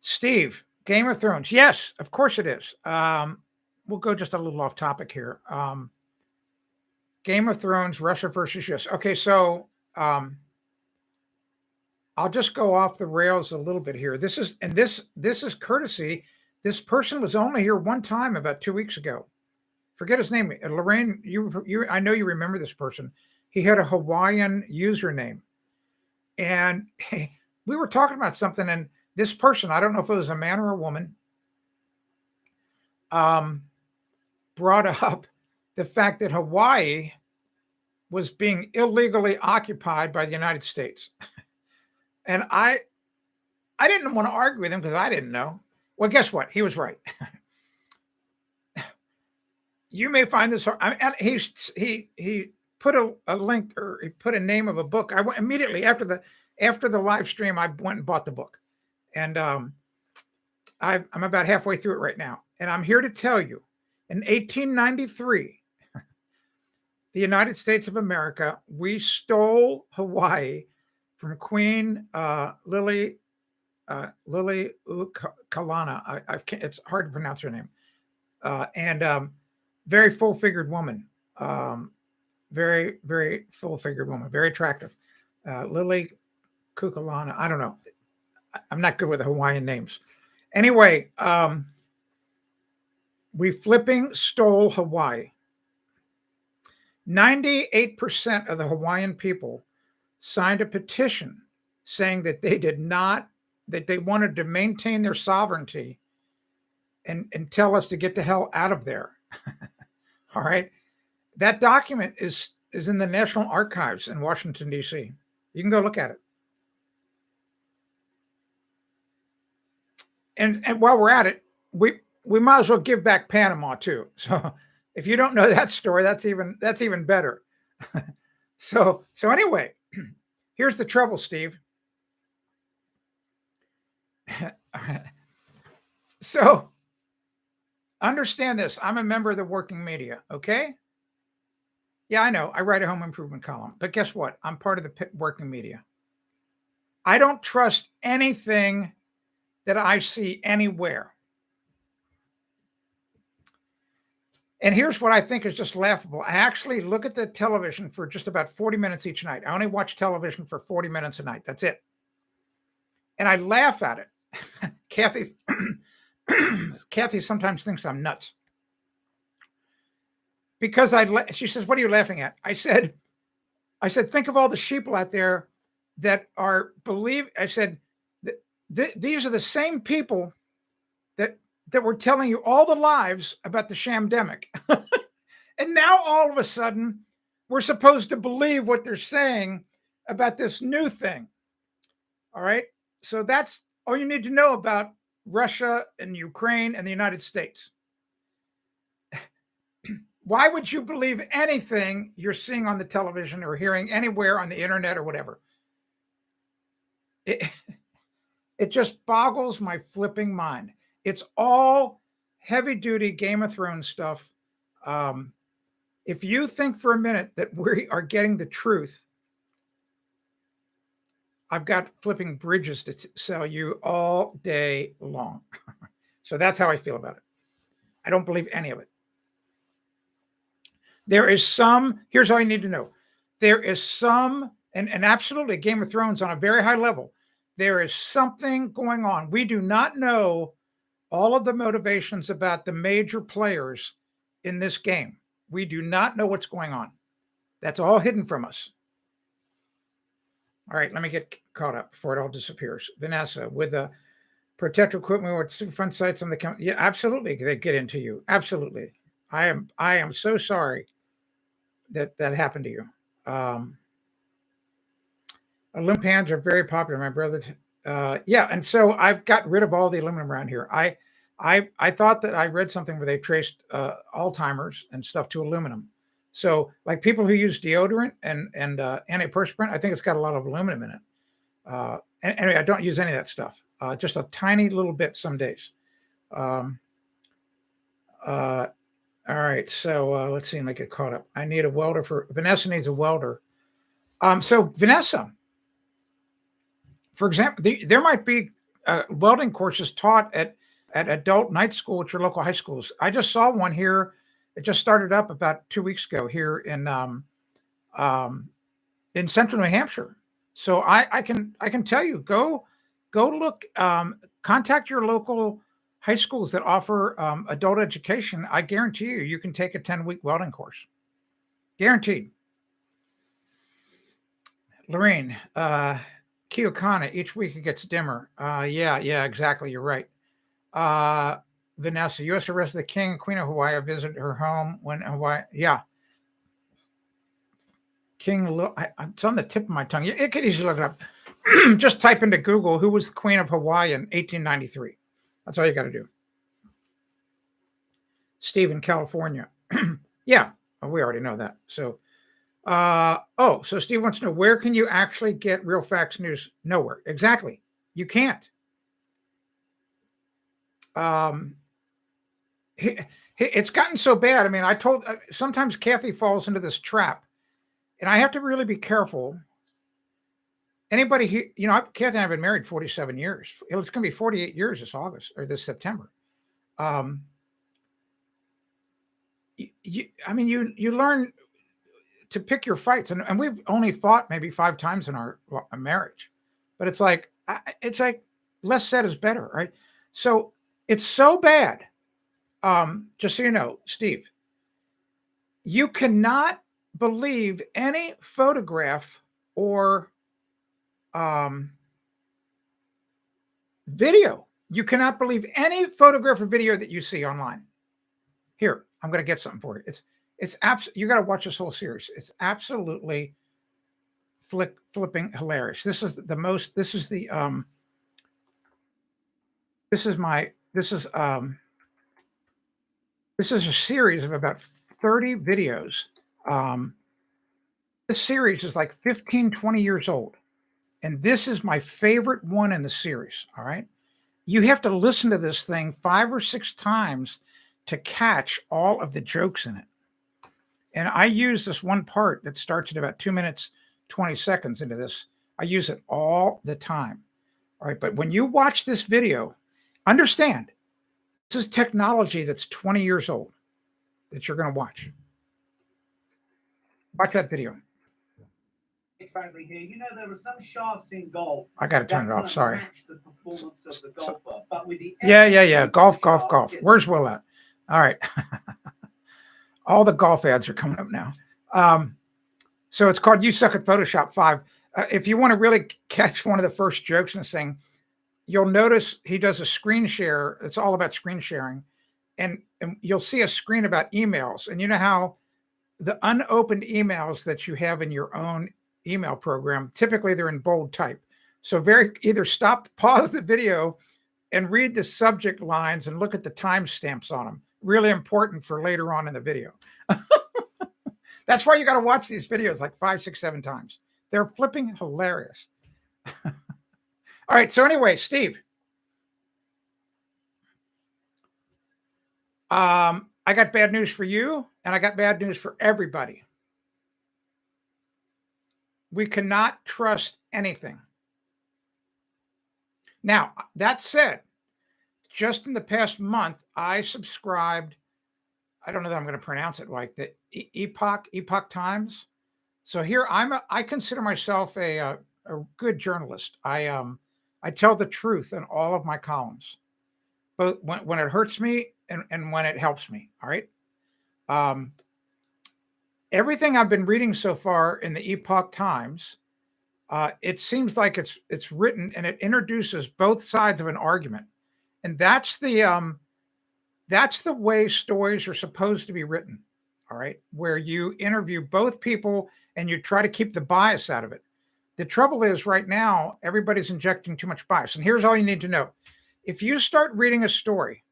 Steve, Game of Thrones. Yes, of course it is. We'll go just a little off topic here. Game of Thrones, Russia versus US. Okay, so I'll just go off the rails a little bit here. This is courtesy. This person was only here one time about 2 weeks ago. Forget his name. Lorraine, I know you remember this person. He had a Hawaiian username. And we were talking about something, and this person, I don't know if it was a man or a woman, brought up the fact that Hawaii was being illegally occupied by the United States. And I didn't want to argue with him because I didn't know. Well, guess what? He was right. You may find this. He put a link, or he put a name of a book. I went immediately after the live stream. I went and bought the book, and I'm about halfway through it right now. And I'm here to tell you, in 1893, the United States of America, we stole Hawaii from Queen Lily Kalana. It's hard to pronounce her name, and very full-figured woman, very, very full-figured woman, very attractive. Lily Kukalana. I don't know. I'm not good with the Hawaiian names. Anyway, we flipping stole Hawaii. 98% of the Hawaiian people signed a petition saying that they wanted to maintain their sovereignty and tell us to get the hell out of there. All right. That document is in the National Archives in Washington, D.C. You can go look at it. And while we're at it, we might as well give back Panama too. So if you don't know that story, that's even better. So anyway, here's the trouble, Steve. So understand this. I'm a member of the working media, okay? Yeah, I know. I write a home improvement column. But guess what? I'm part of the working media. I don't trust anything that I see anywhere. And here's what I think is just laughable. I actually look at the television for just about 40 minutes each night. I only watch television for 40 minutes a night. That's it. And I laugh at it. Kathy sometimes thinks I'm nuts. Because she says, "What are you laughing at?" I said, think of all the sheeple out there that are I said, these are the same people that were telling you all the lies about the shamdemic. And now all of a sudden, we're supposed to believe what they're saying about this new thing. All right. So that's all you need to know about Russia and Ukraine and the United States. Why would you believe anything you're seeing on the television or hearing anywhere on the internet or whatever? It just boggles my flipping mind. It's all heavy-duty Game of Thrones stuff. If you think for a minute that we are getting the truth, I've got flipping bridges to sell you all day long. So that's how I feel about it. I don't believe any of it. There is some, here's all you need to know. There is some, and absolutely Game of Thrones on a very high level, there is something going on. We do not know all of the motivations about the major players in this game. We do not know what's going on. That's all hidden from us. All right, let me get caught up before it all disappears. Vanessa, with the protective equipment with front sights on the yeah, absolutely, they get into you. Absolutely. I am so sorry that happened to you. Aluminum pans are very popular. My brother, yeah, and so I've got rid of all the aluminum around here. I thought that I read something where they traced Alzheimer's and stuff to aluminum. So, like people who use deodorant and antiperspirant, I think it's got a lot of aluminum in it. Anyway, I don't use any of that stuff. Just a tiny little bit some days. All right, so let's see. Let me get caught up. I need a welder for Vanessa needs a welder. So Vanessa, for example, there might be welding courses taught at adult night school at your local high schools. I just saw one here. It just started up about 2 weeks ago here in central New Hampshire. So I can tell you, go look, contact your local high schools that offer adult education. I guarantee you can take a 10-week welding course. Guaranteed. Lorraine, Kiyokana, each week it gets dimmer. Yeah, exactly. You're right. Vanessa, U.S. arrested the King and Queen of Hawaii. I visited her home when Hawaii. Yeah. King, it's on the tip of my tongue. You could easily look it up. Just type into Google who was the Queen of Hawaii in 1893. That's all you got to do. Steve in California. Yeah, we already know that. So, so Steve wants to know, where can you actually get Real Facts News? Nowhere. Exactly. You can't. It's gotten so bad. I mean, sometimes Kathy falls into this trap, and I have to really be careful. Anybody here, Kathy and I have been married 47 years. It's going to be 48 years this August or this September. You learn to pick your fights, and we've only fought maybe 5 times in our marriage, but it's like less said is better, right? So it's so bad. Just so you know, Steve, you cannot believe any photograph or video. You cannot believe any photograph or video that you see online. Here, I'm going to get something for you. It's absolutely, you got to watch this whole series. It's absolutely flipping hilarious. This is a series of about 30 videos. This series is like 15, 20 years old. And this is my favorite one in the series. All right. You have to listen to this thing 5 or 6 times to catch all of the jokes in it. And I use this one part that starts at about 2 minutes, 20 seconds into this. I use it all the time. All right. But when you watch this video, understand this is technology that's 20 years old that you're going to watch. Watch that video. Here, there are some shafts in golf. I got to turn it off. Sorry. Match the performance of the golfer, but with the yeah. Golf. Where's Will at? All right. All the golf ads are coming up now. So it's called You Suck at Photoshop 5. If you want to really catch one of the first jokes in this thing, you'll notice he does a screen share. It's all about screen sharing. And you'll see a screen about emails. And you know how the unopened emails that you have in your own email program, typically they're in bold type. So either pause the video and read the subject lines and look at the timestamps on them. Really important for later on in the video. That's why you got to watch these videos like 5, 6, 7 times. They're flipping hilarious. All right. So anyway, Steve, I got bad news for you, and I got bad news for everybody. We cannot trust anything. Now, that said, just in the past month, I subscribed. I don't know that I'm going to pronounce it like the Epoch Times. So here I consider myself a good journalist. I tell the truth in all of my columns, both when it hurts me and when it helps me. All right. Everything I've been reading so far in the Epoch Times, it seems like it's written and it introduces both sides of an argument, and that's the way stories are supposed to be written. All right, where you interview both people and you try to keep the bias out of it. The trouble is right now everybody's injecting too much bias, and here's all you need to know: if you start reading a story,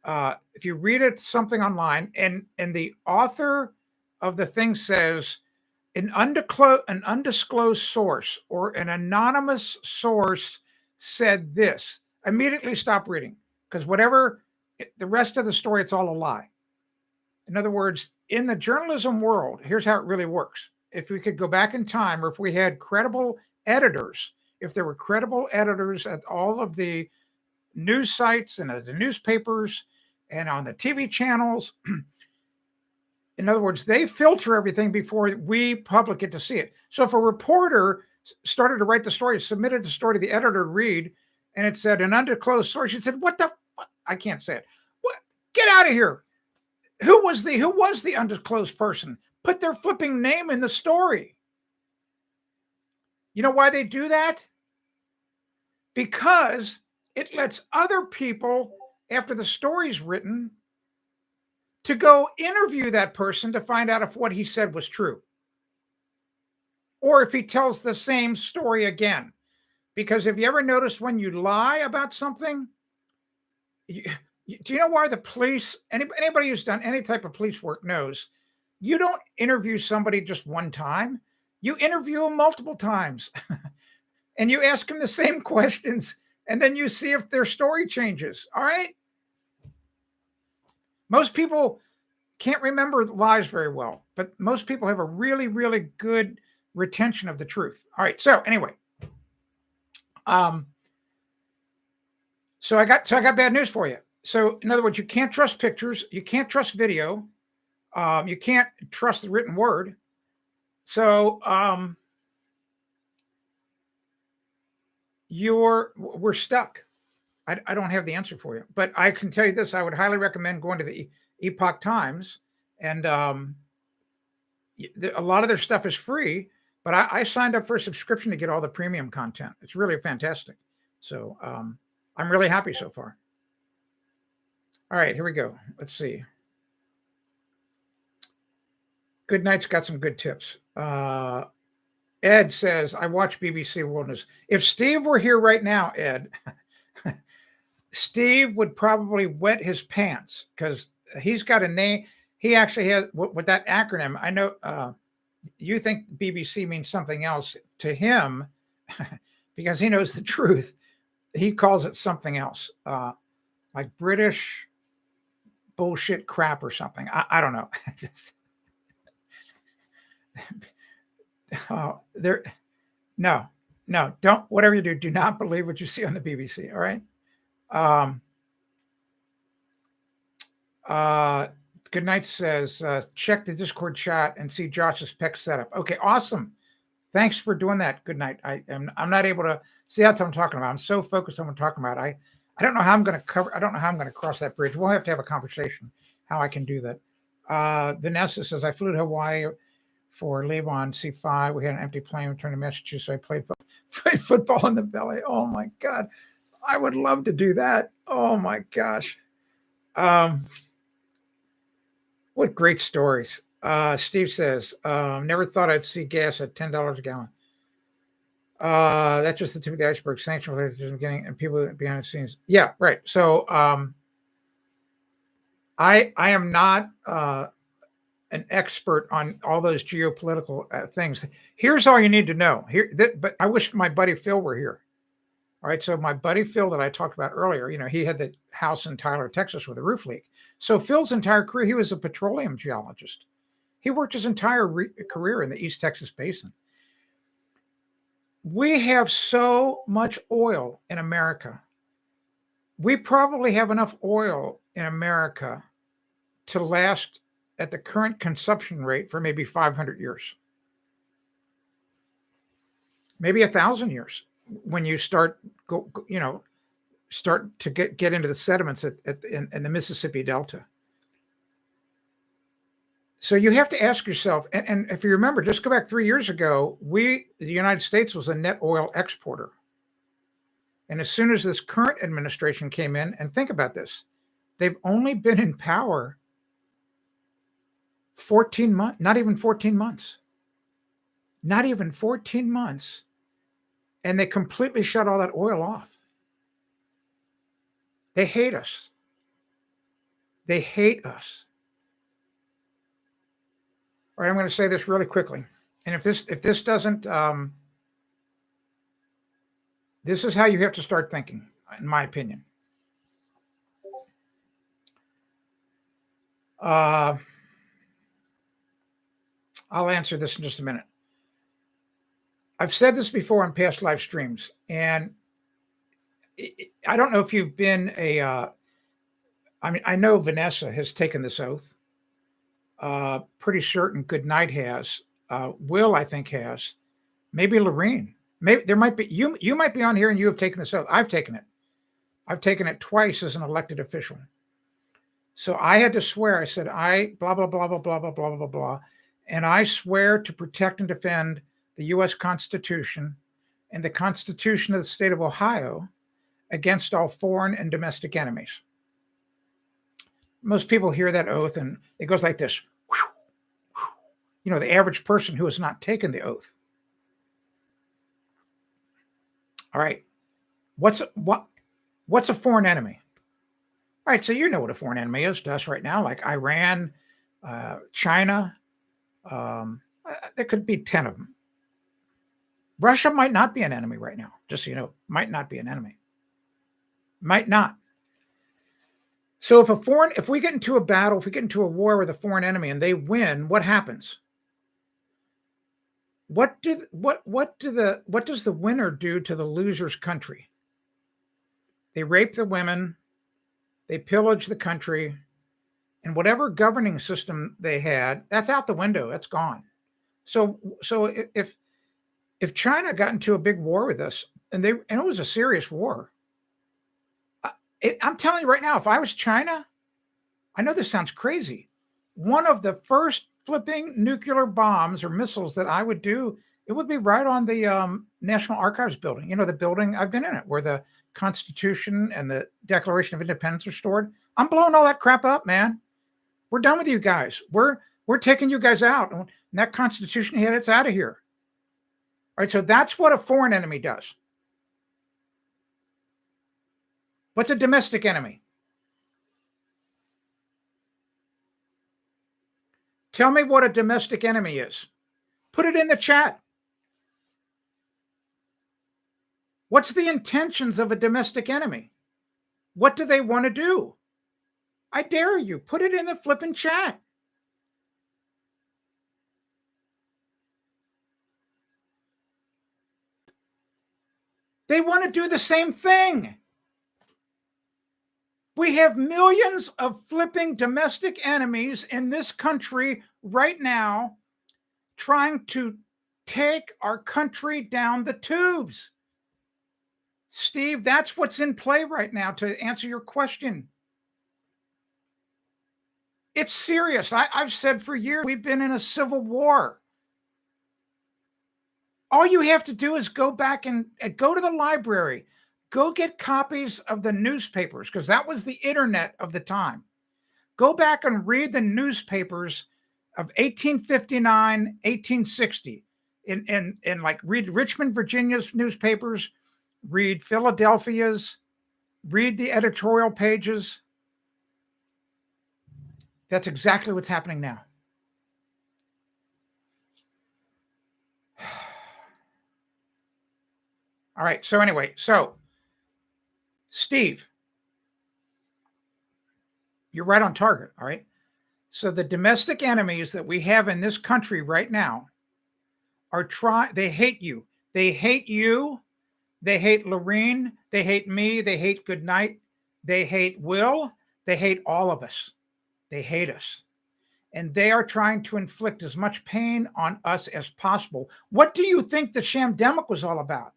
if you read it something online, and the author of the thing says an undisclosed source or an anonymous source said this, immediately stop reading, because whatever the rest of the story, it's all a lie. In other words, in the journalism world, here's how it really works. If we could go back in time, or if we had credible editors, if there were credible editors at all of the news sites and at the newspapers and on the TV channels, in other words, they filter everything before we public get to see it. So if a reporter started to write the story, submitted the story to the editor to read, and it said an undisclosed source, she said, "What the? I can't say it. What? Get out of here! Who was the undisclosed person? Put their flipping name in the story." You know why they do that? Because it lets other people, after the story's written, to go interview that person to find out if what he said was true, or if he tells the same story again. Because have you ever noticed when you lie about something, do you know why the police, anybody who's done any type of police work knows, you don't interview somebody just one time, you interview them multiple times and you ask them the same questions, and then you see if their story changes. All right. Most people can't remember lies very well, but most people have a really, really good retention of the truth. All right. So anyway, so I got bad news for you. So in other words, you can't trust pictures, you can't trust video, you can't trust the written word. So we're stuck. I don't have the answer for you, but I can tell you this: I would highly recommend going to the Epoch Times, and a lot of their stuff is free. But I signed up for a subscription to get all the premium content. It's really fantastic. So I'm really happy so far. All right, here we go. Let's see. Good Night's got some good tips. Ed says, I watch BBC World News. If Steve were here right now, Ed, Steve would probably wet his pants, because he's got a name. He actually has, with that acronym, I know you think BBC means something else to him, because he knows the truth. He calls it something else, like British bullshit crap or something. I don't know. No, don't, whatever you do not believe what you see on the BBC. All right. Good Night says, check the Discord chat and see Josh's PEC setup. Okay, awesome. Thanks for doing that. Good Night. I'm not able to see, that's what I'm talking about. I'm so focused on what I'm talking about. I don't know how I'm going to cover. I don't know how I'm going to cross that bridge. We'll have to have a conversation how I can do that. Vanessa says, I flew to Hawaii for leave on C5. We had an empty plane returning to Massachusetts. So I played football in the belly. Oh my God. I would love to do that. Oh my gosh. What great stories. Steve says, never thought I'd see gas at $10 a gallon. That's just the tip of the iceberg. Sanction related to the beginning and people behind the scenes. Yeah, right. So I am not an expert on all those geopolitical things. Here's all you need to know. But I wish my buddy Phil were here. All right. So my buddy Phil that I talked about earlier, he had the house in Tyler, Texas with a roof leak. So Phil's entire career, he was a petroleum geologist. He worked his entire career in the East Texas Basin. We have so much oil in America. We probably have enough oil in America to last at the current consumption rate for maybe 500 years, maybe 1,000 years. When you start to get into the sediments in the Mississippi Delta. So you have to ask yourself, and if you remember, just go back 3 years ago, the United States was a net oil exporter. And as soon as this current administration came in, and think about this, they've only been in power 14 months, not even 14 months. Not even 14 months. And they completely shut all that oil off. They hate us. They hate us. All right, I'm going to say this really quickly. And if this doesn't, this is how you have to start thinking, in my opinion. I'll answer this in just a minute. I've said this before on past live streams, and I don't know if you've been I know Vanessa has taken this oath. Pretty certain Goodnight has. Will, I think, has. Maybe Lorene. Maybe there might be you might be on here and you have taken this oath. I've taken it. I've taken it twice as an elected official. So I had to swear. I said, I blah, blah, blah, blah, blah, blah, blah, blah, blah. And I swear to protect and defend the U.S. Constitution and the Constitution of the state of Ohio against all foreign and domestic enemies. Most people hear that oath and it goes like this. The average person who has not taken the oath. All right. What's a foreign enemy? All right. So you know what a foreign enemy is to us right now, like Iran, China. There could be 10 of them. Russia might not be an enemy right now. Just so you know, might not be an enemy. Might not. So if we get into a battle, if we get into a war with a foreign enemy and they win, what happens? What does the winner do to the loser's country? They rape the women, they pillage the country, and whatever governing system they had, that's out the window. That's gone. So if China got into a big war with us, and it was a serious war, I'm telling you right now, if I was China, I know this sounds crazy. One of the first flipping nuclear bombs or missiles that I would do, it would be right on the National Archives building. The building, I've been in it, where the Constitution and the Declaration of Independence are stored. I'm blowing all that crap up, man. We're done with you guys. We're taking you guys out. And that Constitution hit, it's out of here. All right, so that's what a foreign enemy does. What's a domestic enemy? Tell me what a domestic enemy is. Put it in the chat. What's the intentions of a domestic enemy? What do they want to do? I dare you. Put it in the flipping chat. They want to do the same thing. We have millions of flipping domestic enemies in this country right now trying to take our country down the tubes. Steve, that's what's in play right now, to answer your question. It's serious. I've said for years, we've been in a civil war. All you have to do is go back and go to the library. Go get copies of the newspapers, because that was the internet of the time. Go back and read the newspapers of 1859, 1860. And like read Richmond, Virginia's newspapers, read Philadelphia's, read the editorial pages. That's exactly what's happening now. All right. So anyway, Steve, you're right on target. All right. So the domestic enemies that we have in this country right now they hate you. They hate you. They hate Lorene. They hate me. They hate Goodnight. They hate Will. They hate all of us. They hate us. And they are trying to inflict as much pain on us as possible. What do you think the shamdemic was all about?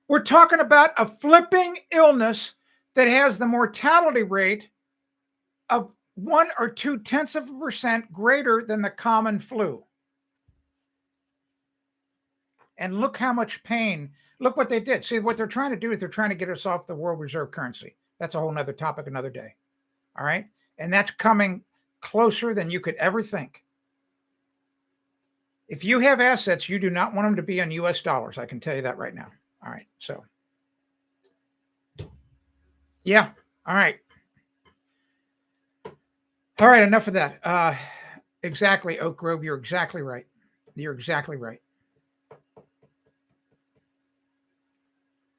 We're talking about a flipping illness that has the mortality rate of 1 or 0.2% greater than the common flu. And look how much pain. Look what they did. See, what they're trying to do is they're trying to get us off the world reserve currency. That's a whole nother topic another day. All right. And that's coming closer than you could ever think. If you have assets, you do not want them to be in US dollars. I can tell you that right now. All right. So, yeah. All right. All right. Enough of that. Exactly, Oak Grove. You're exactly right. You're exactly right.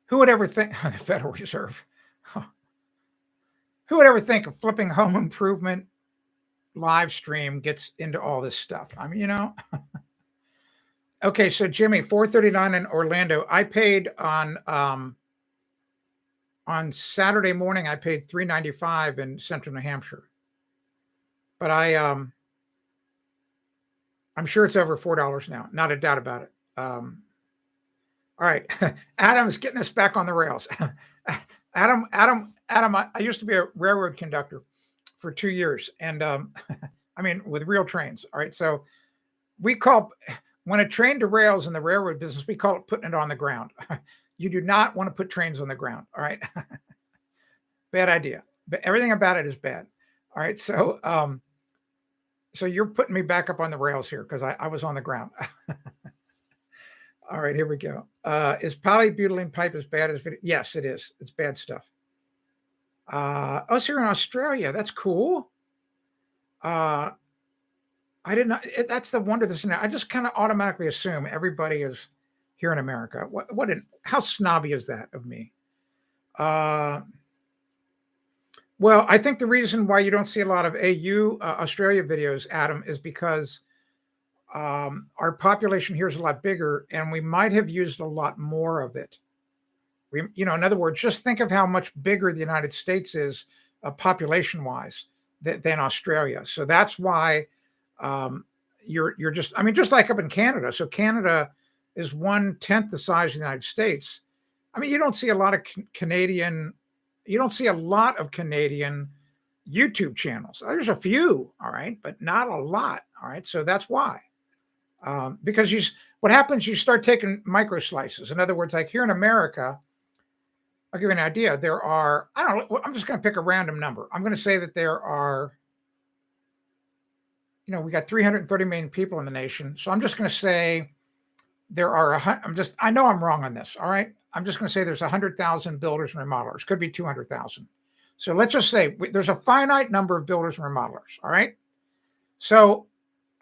Who would ever think the Federal Reserve? Who would ever think of flipping home improvement live stream gets into all this stuff? I mean, Okay, so Jimmy, $4.39 in Orlando. I paid on Saturday morning. I paid $3.95 in Central New Hampshire, but I'm sure it's over $4 now. Not a doubt about it. All right, Adam's getting us back on the rails. Adam, I used to be a railroad conductor for 2 years, and I mean, with real trains. All right, so we call when a train derails in the railroad business, we call it putting it on the ground. You do not want to put trains on the ground. All right, bad idea. But everything about it is bad. All right, so so you're putting me back up on the rails here because I was on the ground. All right, here we go. Is polybutylene pipe as bad as video? Yes, it is. It's bad stuff. Oh, so you're in Australia. That's cool. I did not. That's the wonder of this. I just kind of automatically assume everybody is here in America. How snobby is that of me? Well, I think the reason why you don't see a lot of AU Australia videos, Adam, is because our population here is a lot bigger, and we might have used a lot more of it. In other words, just think of how much bigger the United States is population-wise than Australia. So that's why you're just, I mean, just like up in Canada. So Canada is 1/10 the size of the United States. I mean, you don't see a lot of Canadian YouTube channels. There's a few, all right, but not a lot, all right. So that's why. Because what happens, you start taking micro slices. In other words, like here in America, I'll give you an idea. There are, I don't know, I'm just going to pick a random number. I'm going to say that there are, we got 330 million people in the nation. So I'm just going to say there are, I know I'm wrong on this. All right. I'm just going to say there's 100,000 builders and remodelers. Could be 200,000. So let's just say there's a finite number of builders and remodelers. All right. So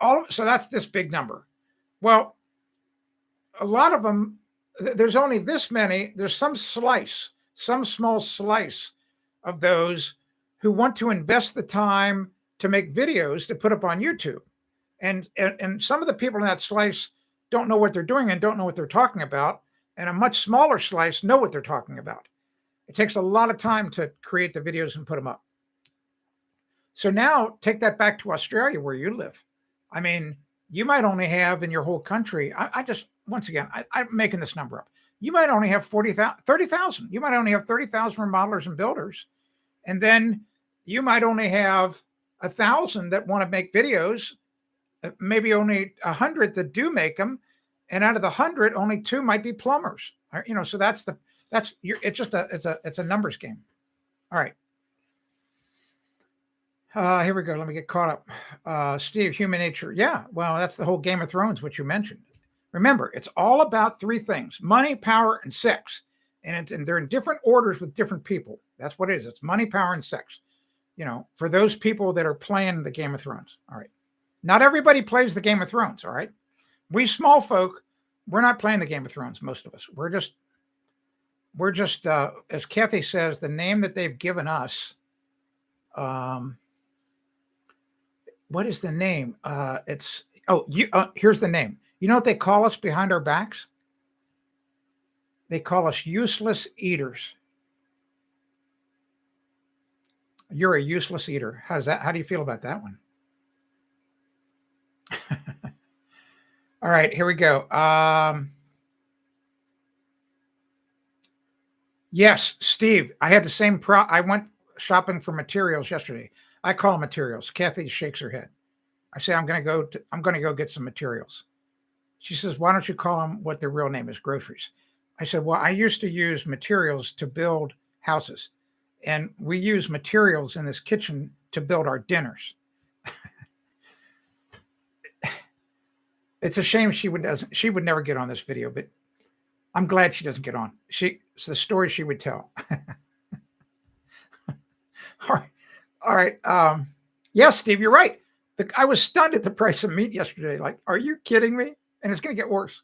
that's this big number. Well, a lot of them, there's only this many. There's some small slice of those who want to invest the time to make videos to put up on YouTube. And some of the people in that slice don't know what they're doing and don't know what they're talking about. And a much smaller slice know what they're talking about. It takes a lot of time to create the videos and put them up. So now take that back to Australia where you live. I mean, you might only have in your whole country, once again, I'm making this number up. You might only have 30,000. You might only have 30,000 remodelers and builders. And then you might only have 1,000 that want to make videos, maybe only 100 that do make them. And out of the 100, only 2 might be plumbers. So it's a numbers game. All right. Here we go. Let me get caught up. Steve, human nature. Yeah, well, that's the whole Game of Thrones, what you mentioned. Remember, it's all about 3 things: money, power, and sex. And they're in different orders with different people. That's what it is. It's money, power, and sex. For those people that are playing the Game of Thrones. All right. Not everybody plays the Game of Thrones. All right. We small folk, we're not playing the Game of Thrones, most of us. we're just, as Kathy says, the name that they've given us. What is the name? Here's the name. You know what they call us behind our backs? They call us useless eaters. You're a useless eater. How do you feel about that one? All right, here we go. Yes, Steve, I had the same I went shopping for materials yesterday. I call them materials. Kathy shakes her head. I say, I'm going to go get some materials. She says, why don't you call them what their real name is, groceries? I said, well, I used to use materials to build houses, and we use materials in this kitchen to build our dinners. It's a shame she would never get on this video, but I'm glad she doesn't get on. It's the story she would tell. All right. Yeah, Steve, you're right. I was stunned at the price of meat yesterday. Like, are you kidding me? And it's going to get worse.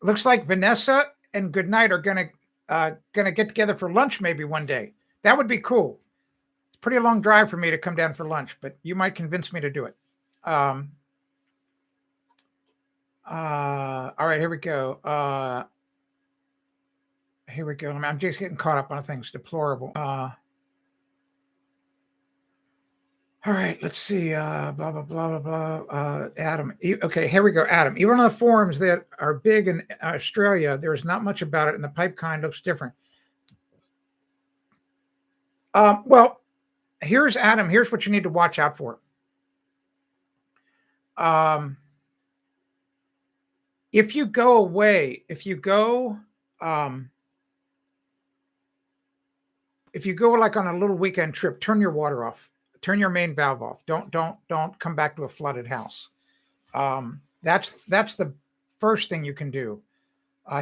Looks like Vanessa and Goodnight are going to get together for lunch maybe one day. That would be cool. It's a pretty long drive for me to come down for lunch, but you might convince me to do it. All right, here we go. Here we go. I'm just getting caught up on things. Deplorable. All right, let's see. Blah, blah, blah, blah, blah. Adam. Okay, here we go. Adam. Even on the forums that are big in Australia, there's not much about it, and the pipe kind looks different. Well, here's Adam. Here's what you need to watch out for. If you go away, if you go like on a little weekend trip, turn your water off. Turn your main valve off. Don't come back to a flooded house. That's the first thing you can do.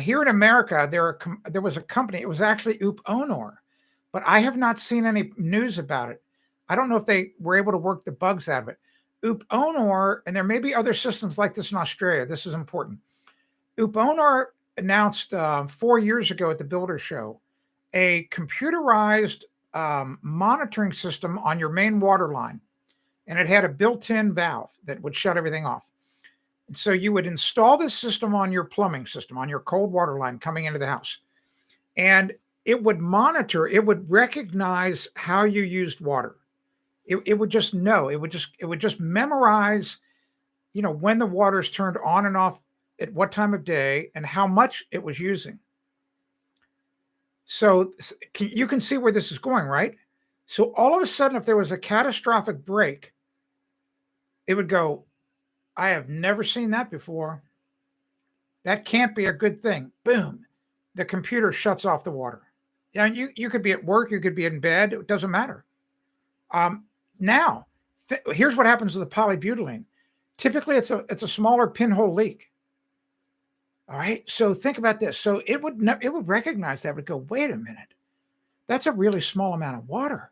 Here in America, there was a company. It was actually Oop Onor, but I have not seen any news about it. I don't know if they were able to work the bugs out of it. Oop Onor, and there may be other systems like this in Australia. This is important. Oop Onor announced 4 years ago at the Builder Show a computerized monitoring system on your main water line, and it had a built-in valve that would shut everything off. And so you would install this system on your plumbing system, on your cold water line coming into the house, and it would monitor. It would recognize how you used water. It would just know. It would just memorize, when the water is turned on and off at what time of day and how much it was using. So you can see where this is going, right? So all of a sudden, if there was a catastrophic break, it would go, I have never seen that before. That can't be a good thing. Boom. The computer shuts off the water. You could be at work, you could be in bed, it doesn't matter. Now, here's what happens with the polybutylene. Typically, it's a smaller pinhole leak. All right, so think about this. So it would recognize that. It would go, wait a minute, that's a really small amount of water.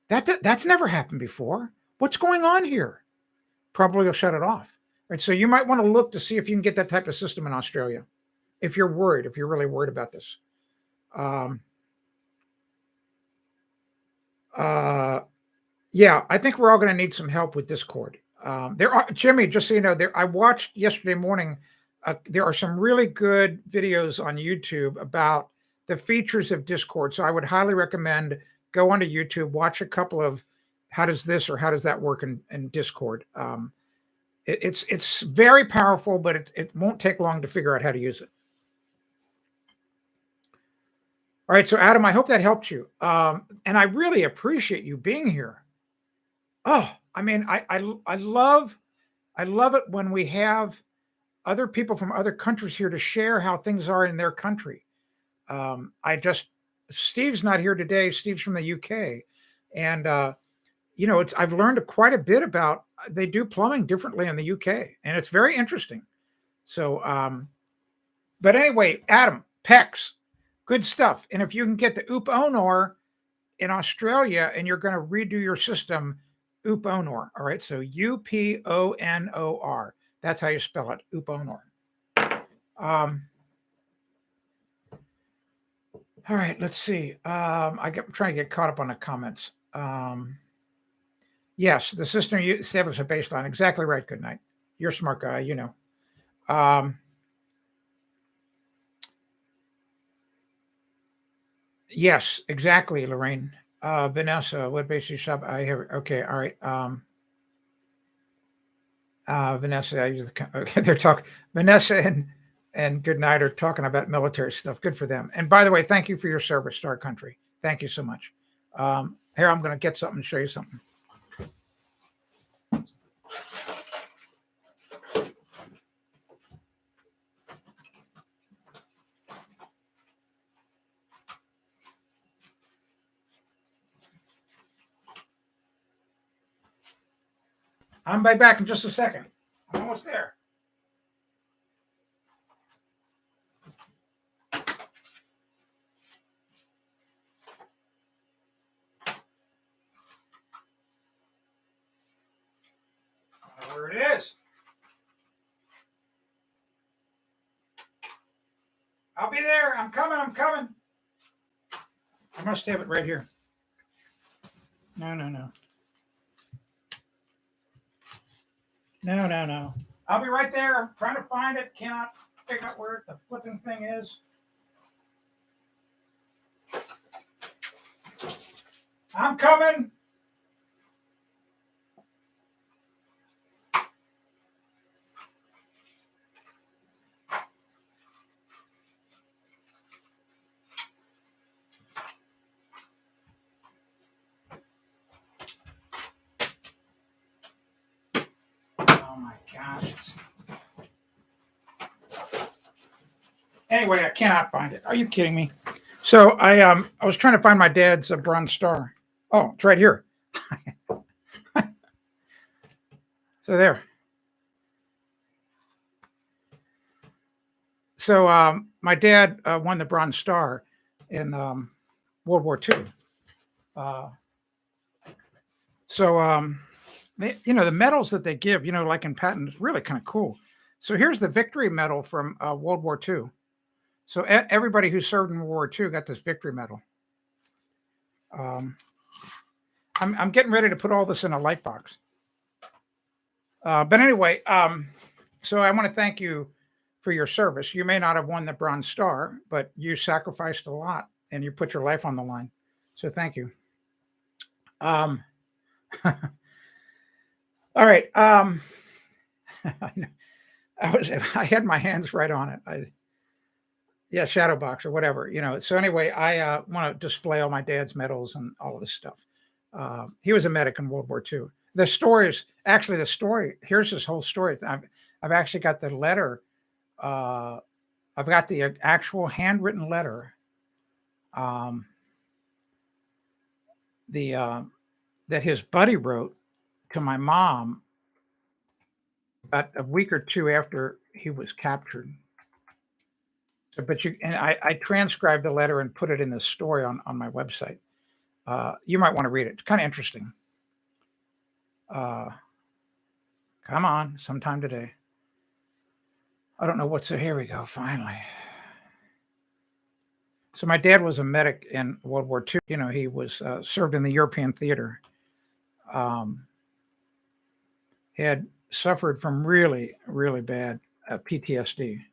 That's never happened before. What's going on here? Probably will shut it off. Right, so you might want to look to see if you can get that type of system in Australia, if you're really worried about this. Yeah, I think we're all going to need some help with Discord. Jimmy, just so you know, I watched yesterday morning. There are some really good videos on YouTube about the features of Discord. So I would highly recommend go onto YouTube, watch a couple of how does this or how does that work in Discord. It's very powerful, but it won't take long to figure out how to use it. All right, so Adam, I hope that helped you. And I really appreciate you being here. Oh, I mean, I love it when we have other people from other countries here to share how things are in their country. Steve's not here today. Steve's from the UK, and I've learned quite a bit about. They do plumbing differently in the UK, and it's very interesting. So, but anyway, Adam, PEX, good stuff. And if you can get the Oop Onor in Australia, and you're going to redo your system, Oop Onor. All right, so UPONOR. That's how you spell it, Uponor. All right, let's see. I'm trying to get caught up on the comments. Yes, the system you established a baseline. Exactly right. Good night. You're a smart guy, you know. Yes, exactly, Lorraine. Vanessa, what basically shop? I have. Okay, all right. Vanessa, I use the. Okay, they're talking. Vanessa and Good night are talking about military stuff. Good for them. And by the way, thank you for your service to our country. Thank you so much. Here, I'm going to get something and show you something. I'm back in just a second. I'm almost there. Where it is. I'll be there. I'm coming. I must have it right here. No. No. I'll be right there. I'm trying to find it. Cannot figure out where the flipping thing is. I'm coming. Oh my gosh. Anyway, I cannot find it. Are you kidding me? So I was trying to find my dad's Bronze Star. Oh, it's right here. So there. So my dad won the Bronze Star in World War II. The medals that they give, like in Patton, is really kind of cool. So here's the Victory Medal from World War II. So everybody who served in World War II got this Victory Medal. I'm getting ready to put all this in a light box. But anyway, so I want to thank you for your service. You may not have won the Bronze Star, but you sacrificed a lot and you put your life on the line. So thank you. All right. I had my hands right on it. Shadow box or whatever, So anyway, I want to display all my dad's medals and all of this stuff. He was a medic in World War II. The story. Here's his whole story. I've actually got the letter. I've got the actual handwritten letter. That his buddy wrote to my mom about a week or two after he was captured. So, I transcribed the letter and put it in the story on my website. You might want to read it. It's kind of interesting. Come on, sometime today. I don't know what's there. Here we go. Finally. So my dad was a medic in World War II. He was served in the European theater. He had suffered from really, really bad PTSD.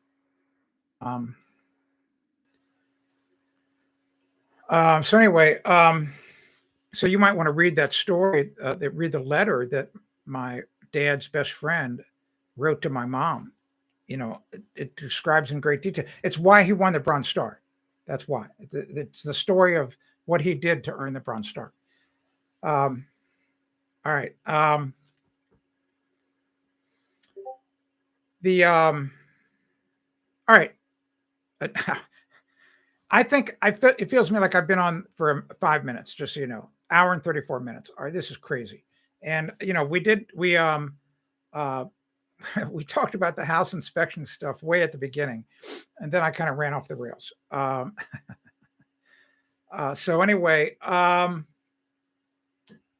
So anyway, so you might want to read that story, read the letter that my dad's best friend wrote to my mom. It describes in great detail. It's why he won the Bronze Star. That's why. It's the story of what he did to earn the Bronze Star. All right. All right. I think it feels to me like I've been on for 5 minutes, just so you know. Hour and 34 minutes. All right, this is crazy. And we talked about the house inspection stuff way at the beginning, and then I kind of ran off the rails. So anyway,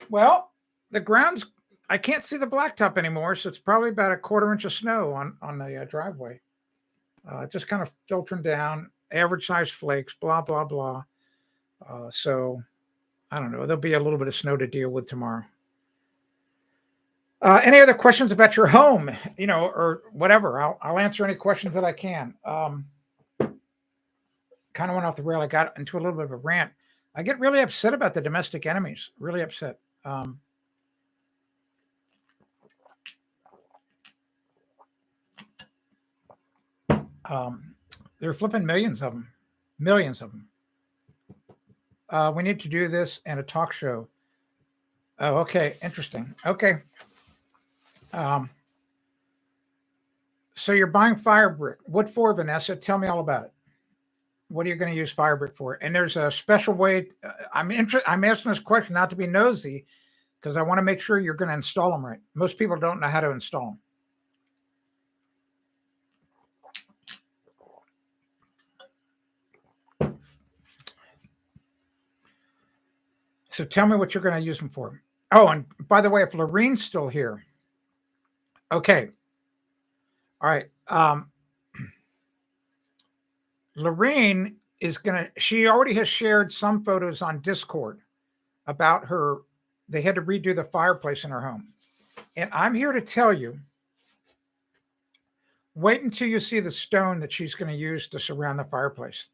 well, the ground's I can't see the blacktop anymore, so it's probably about a quarter inch of snow on the driveway. Just kind of filtering down, average size flakes, blah blah blah. So I don't know. There'll be a little bit of snow to deal with tomorrow. Any other questions about your home, or whatever? I'll answer any questions that I can. Kind of went off the rail. I got into a little bit of a rant. I get really upset about the domestic enemies. Really upset. They're flipping millions of them. Millions of them. We need to do this and a talk show. Oh, okay. Interesting. Okay. So you're buying fire brick. What for, Vanessa? Tell me all about it. What are you going to use fire brick for? And there's a special way. I'm asking this question not to be nosy, because I want to make sure you're going to install them right. Most people don't know how to install them. So tell me what you're going to use them for. Oh, and by the way, if Lorene's still here, okay. All right. Lorene is she already has shared some photos on Discord about they had to redo the fireplace in her home. And I'm here to tell you, wait until you see the stone that she's going to use to surround the fireplace.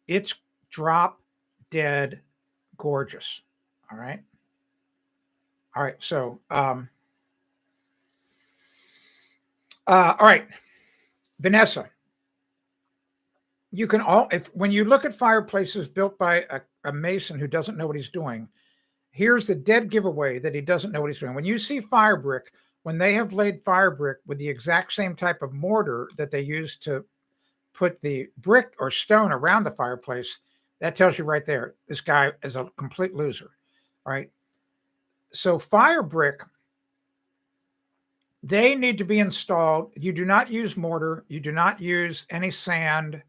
It's drop dead gorgeous. All right. All right. So, all right, Vanessa, you can when you look at fireplaces built by a mason who doesn't know what he's doing, here's the dead giveaway that he doesn't know what he's doing. When you see fire brick, when they have laid fire brick with the exact same type of mortar that they use to put the brick or stone around the fireplace, that tells you right there, this guy is a complete loser. All right. So fire brick, they need to be installed. You do not use mortar. You do not use any sand.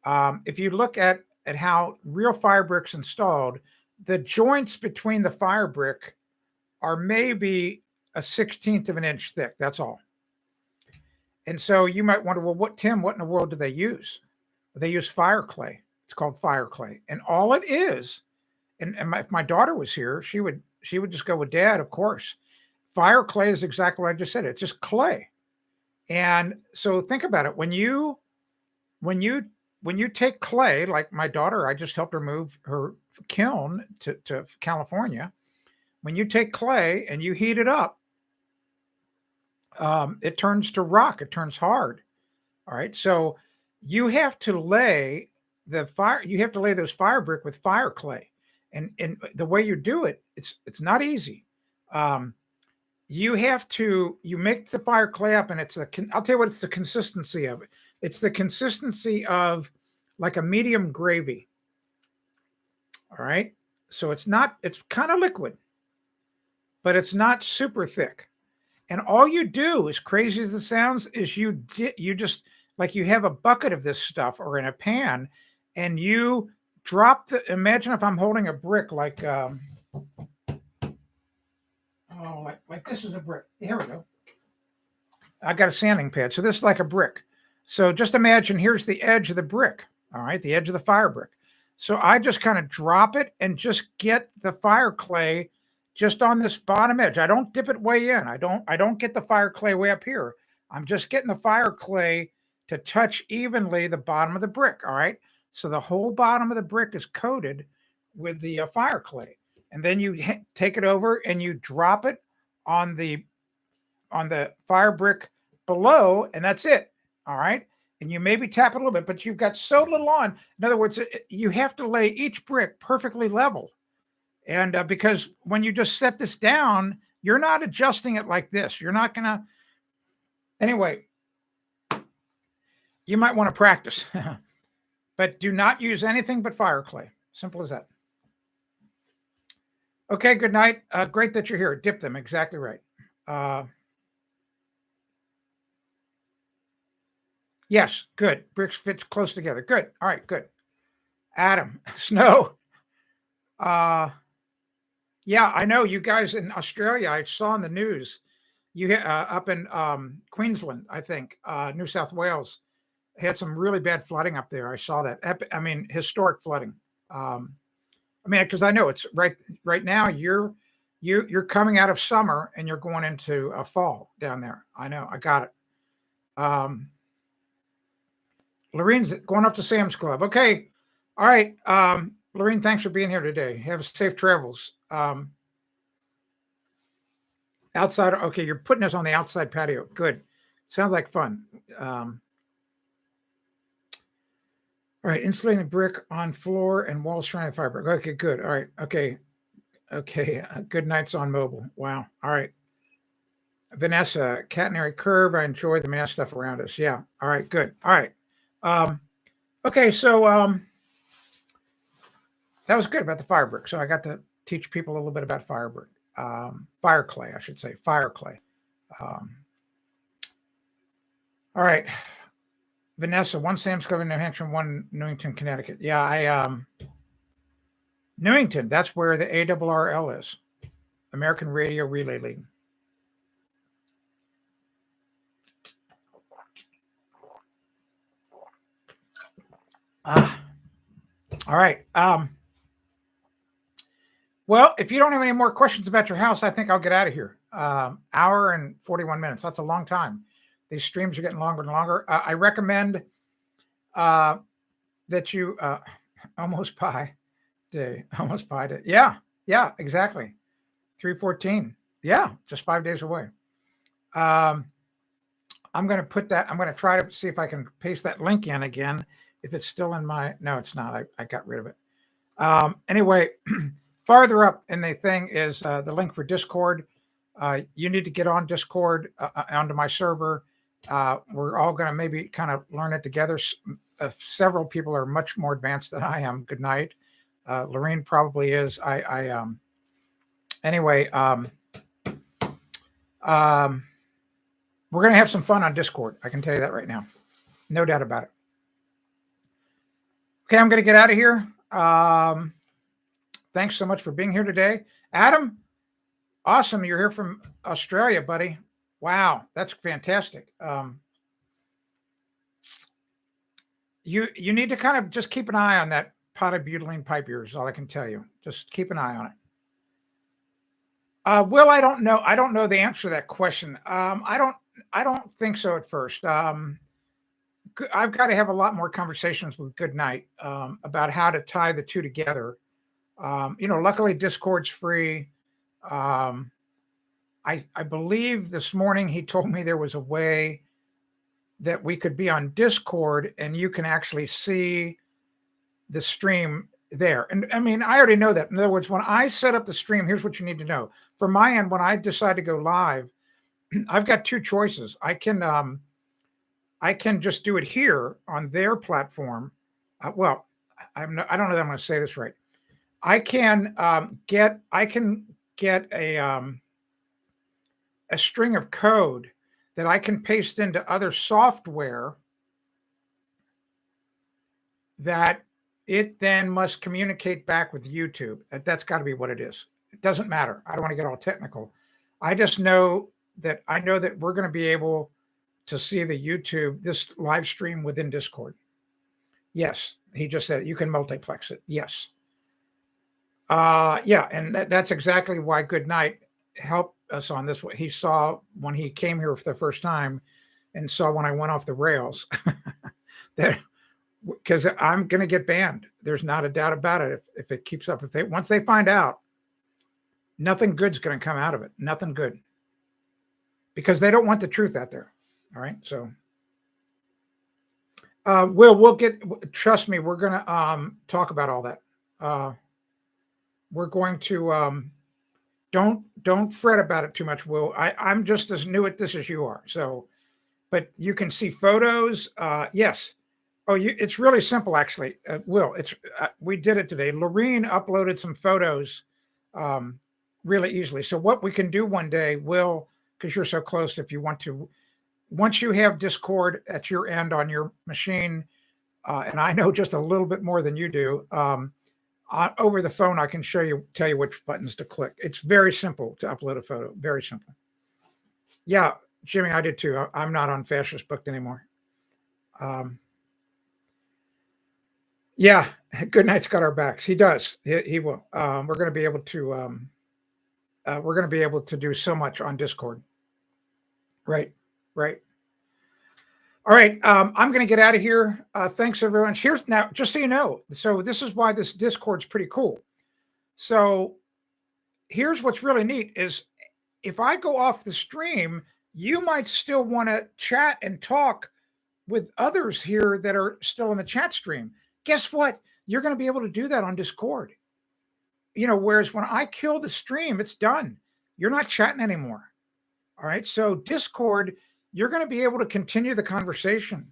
If you look at how real fire brick's installed, the joints between the fire brick are maybe a 1/16 of an inch thick. That's all. And so you might wonder, well, what in the world do they use? They use fire clay. It's called fire clay. And all it is, and if my daughter was here, she would just go with Dad, of course. Fire clay is exactly what I just said. It's just clay. And so think about it. When you take clay, like my daughter, I just helped her move her kiln to California. When you take clay and you heat it up, it turns to rock. It turns hard. All right. So you have to lay those fire brick with fire clay. And the way you do it, it's not easy. You make the fire clay up, and I'll tell you what, it's the consistency of it. It's the consistency of like a medium gravy. All right. So it's kind of liquid, but it's not super thick. And all you do, as crazy as it sounds, is you just, like, you have a bucket of this stuff or in a pan, and you drop imagine if I'm holding a brick like, like this is a brick. Here we go. I got a sanding pad. So this is like a brick. So just imagine here's the edge of the brick. All right. The edge of the fire brick. So I just kind of drop it and just get the fire clay just on this bottom edge. I don't dip it way in. I don't get the fire clay way up here. I'm just getting the fire clay to touch evenly the bottom of the brick. All right. So the whole bottom of the brick is coated with the fire clay. And then you take it over and you drop it on the fire brick below, and that's it. All right. And you maybe tap it a little bit, but you've got so little on. In other words, you have to lay each brick perfectly level. And because when you just set this down, you're not adjusting it like this. You're not going to. Anyway, you might want to practice, but do not use anything but fire clay. Simple as that. Okay, good night. Great that you're here. Dip them. Exactly right. Yes, good. Bricks fits close together. Good. All right, good. Adam, Snow. Yeah, I know you guys in Australia. I saw in the news up in Queensland, I think, New South Wales had some really bad flooding up there. I saw that. I mean, historic flooding. Um, I mean, because I know it's right now. You're coming out of summer and you're going into a fall down there. I know. I got it. Um, Lorene's going up to Sam's Club. Okay. All right. Lorene, thanks for being here today. Have safe travels. Outside. Okay. You're putting us on the outside patio. Good. Sounds like fun. All right. Insulating brick on floor and walls surrounding the fabric. Okay. Good. All right. Okay. Okay. Good nights on mobile. Wow. All right. Vanessa, catenary curve. I enjoy the mass stuff around us. Yeah. All right. Good. All right. Um, okay. So, that was good about the fire brick. So I got to teach people a little bit about fire brick, fire clay, I should say, fire clay. Um, all right, Vanessa, one Sam's Club in New Hampshire, one Newington, Connecticut. Yeah, Newington. That's where the ARRL is, American Radio Relay League. All right. Well, if you don't have any more questions about your house, I think I'll get out of here. Hour and 41 minutes. That's a long time. These streams are getting longer and longer. I recommend that you almost pie day. Yeah, exactly. 314. Yeah, just 5 days away. I'm going to put that. I'm going to try to see if I can paste that link in again. If it's still in my, no, it's not. I got rid of it. Anyway, farther up in the thing is the link for Discord. You need to get on Discord onto my server. We're all going to maybe kind of learn it together. Several people are much more advanced than I am. Good night. Lorene probably is. Anyway, we're going to have some fun on Discord. I can tell you that right now. No doubt about it. Okay, I'm going to get out of here. Thanks so much for being here today. Adam, awesome. You're here from Australia, buddy. Wow, that's fantastic. You need to kind of just keep an eye on that potted butylene pipe of yours, all I can tell you. Just keep an eye on it. Will, I don't know. I don't know the answer to that question. I don't think so at first. I've got to have a lot more conversations with Goodnight about how to tie the two together. Luckily Discord's free. I believe this morning he told me there was a way that we could be on Discord and you can actually see the stream there. And I mean, I already know that. In other words, when I set up the stream, here's what you need to know. From my end, when I decide to go live, I've got two choices. I can just do it here on their platform. I don't know that I'm going to say this right. I can get a string of code that I can paste into other software that it then must communicate back with YouTube. That's got to be what it is. It doesn't matter. I don't want to get all technical. I just know that we're going to be able to see this live stream within Discord. Yes, he just said you can multiplex it. Yes. Yeah, and that's exactly why Goodnight helped us on this. He saw when he came here for the first time and saw when I went off the rails that because I'm going to get banned. There's not a doubt about it. If it keeps up, once they find out, nothing good's going to come out of it. Nothing good. Because they don't want the truth out there. All right. So, trust me, we're going to talk about all that. We're going to, don't fret about it too much, Will. I'm just as new at this as you are. So, but you can see photos. Yes. Oh, it's really simple, actually. Will, we did it today. Lorene uploaded some photos really easily. So what we can do one day, Will, because you're so close, if you want to, once you have Discord at your end on your machine, and I know just a little bit more than you do, over the phone, I can tell you which buttons to click. It's very simple to upload a photo. Very simple. Yeah, Jimmy, I did too. I'm not on Fascist Booked anymore. Yeah, Goodnight's got our backs. He does. He will. We're going to be able to. We're going to be able to do so much on Discord. Right. Right. All right. I'm going to get out of here. Thanks, everyone. Here's now, just so you know. So this is why this Discord's pretty cool. So here's what's really neat is if I go off the stream, you might still want to chat and talk with others here that are still in the chat stream. Guess what? You're going to be able to do that on Discord. Whereas when I kill the stream, it's done. You're not chatting anymore. All right. So Discord, you're going to be able to continue the conversation,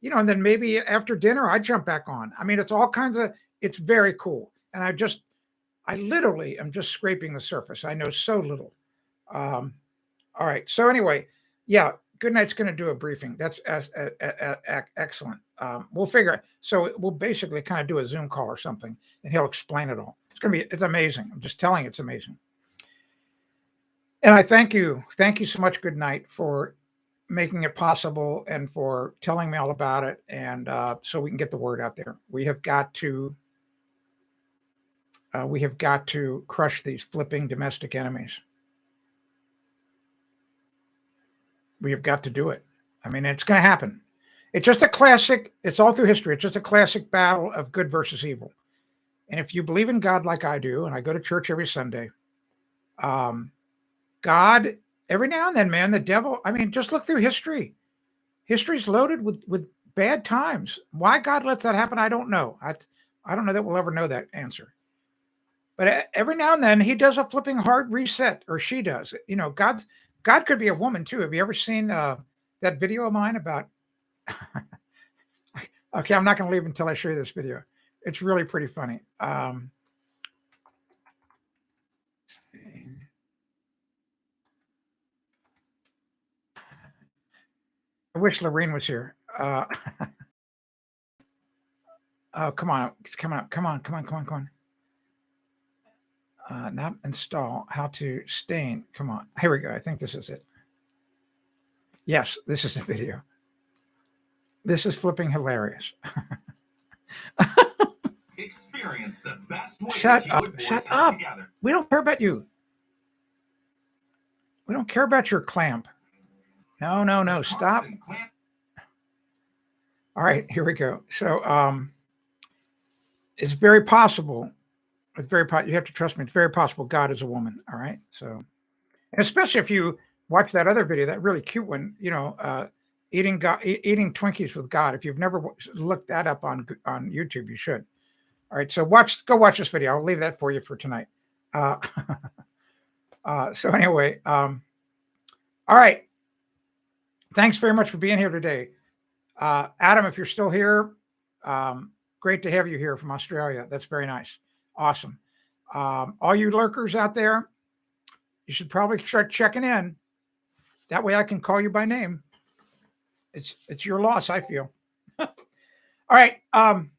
and then maybe after dinner, I jump back on. I mean, it's very cool. And I literally am just scraping the surface. I know so little. All right. So anyway, yeah, Goodnight's going to do a briefing. That's excellent. We'll figure it. So we'll basically kind of do a Zoom call or something, and he'll explain it all. It's amazing. I'm just telling you, it's amazing. And I thank you so much, Goodnight, for making it possible and for telling me all about it, and so we can get the word out there. We have got to crush these flipping domestic enemies. We have got to do it. I mean, it's going to happen. It's just a classic. It's all through history. It's just a classic battle of good versus evil. And if you believe in God like I do, and I go to church every Sunday, God, every now and then, man, the devil, I mean, just look through history. History's loaded with bad times. Why God lets that happen, I don't know. I don't know that we'll ever know that answer. But every now and then, he does a flipping hard reset, or she does. God could be a woman too. Have you ever seen that video of mine about? Okay, I'm not going to leave until I show you this video. It's really pretty funny. I wish Lorene was here. Oh, come on. Not install. How to stain. Come on. Here we go. I think this is it. Yes, this is the video. This is flipping hilarious. Experience the best way. Shut up. We don't care about you. We don't care about your clamp. No. Stop. All right, here we go. So it's very possible. You have to trust me. It's very possible God is a woman. All right. So, and especially if you watch that other video, that really cute one, eating Twinkies with God. If you've never looked that up on YouTube, you should. All right. So go watch this video. I'll leave that for you for tonight. So anyway, all right. Thanks very much for being here today. Adam, if you're still here, great to have you here from Australia. That's very nice. Awesome. All you lurkers out there, you should probably start checking in. That way I can call you by name. It's your loss, I feel. All right. I'm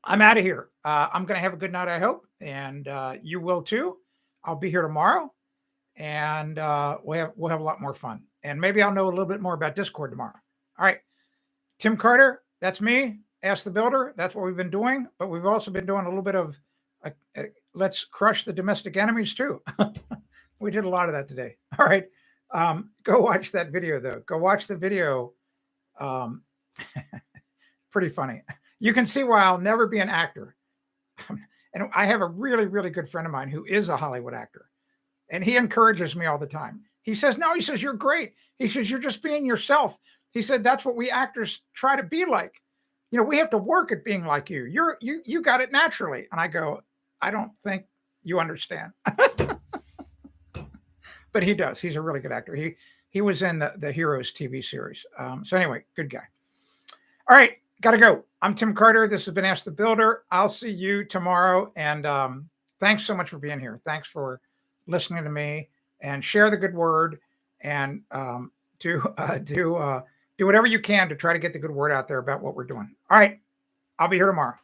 out of here. I'm going to have a good night, I hope. And you will too. I'll be here tomorrow. And we'll have a lot more fun. And maybe I'll know a little bit more about Discord tomorrow. All right. Tim Carter, that's me. Ask the Builder. That's what we've been doing. But we've also been doing a little bit of let's crush the domestic enemies too. We did a lot of that today. All right. Go watch that video, though. Go watch the video. Pretty funny. You can see why I'll never be an actor. And I have a really, really good friend of mine who is a Hollywood actor. And he encourages me all the time. He says, no, he says, you're great. He says, you're just being yourself. He said, that's what we actors try to be like. We have to work at being like you. You got it naturally. And I go, I don't think you understand. But he does. He's a really good actor. He was in the Heroes TV series. So anyway, good guy. All right, got to go. I'm Tim Carter. This has been Ask the Builder. I'll see you tomorrow. And thanks so much for being here. Thanks for listening to me, and share the good word, and do whatever you can to try to get the good word out there about what we're doing. All right, I'll be here tomorrow.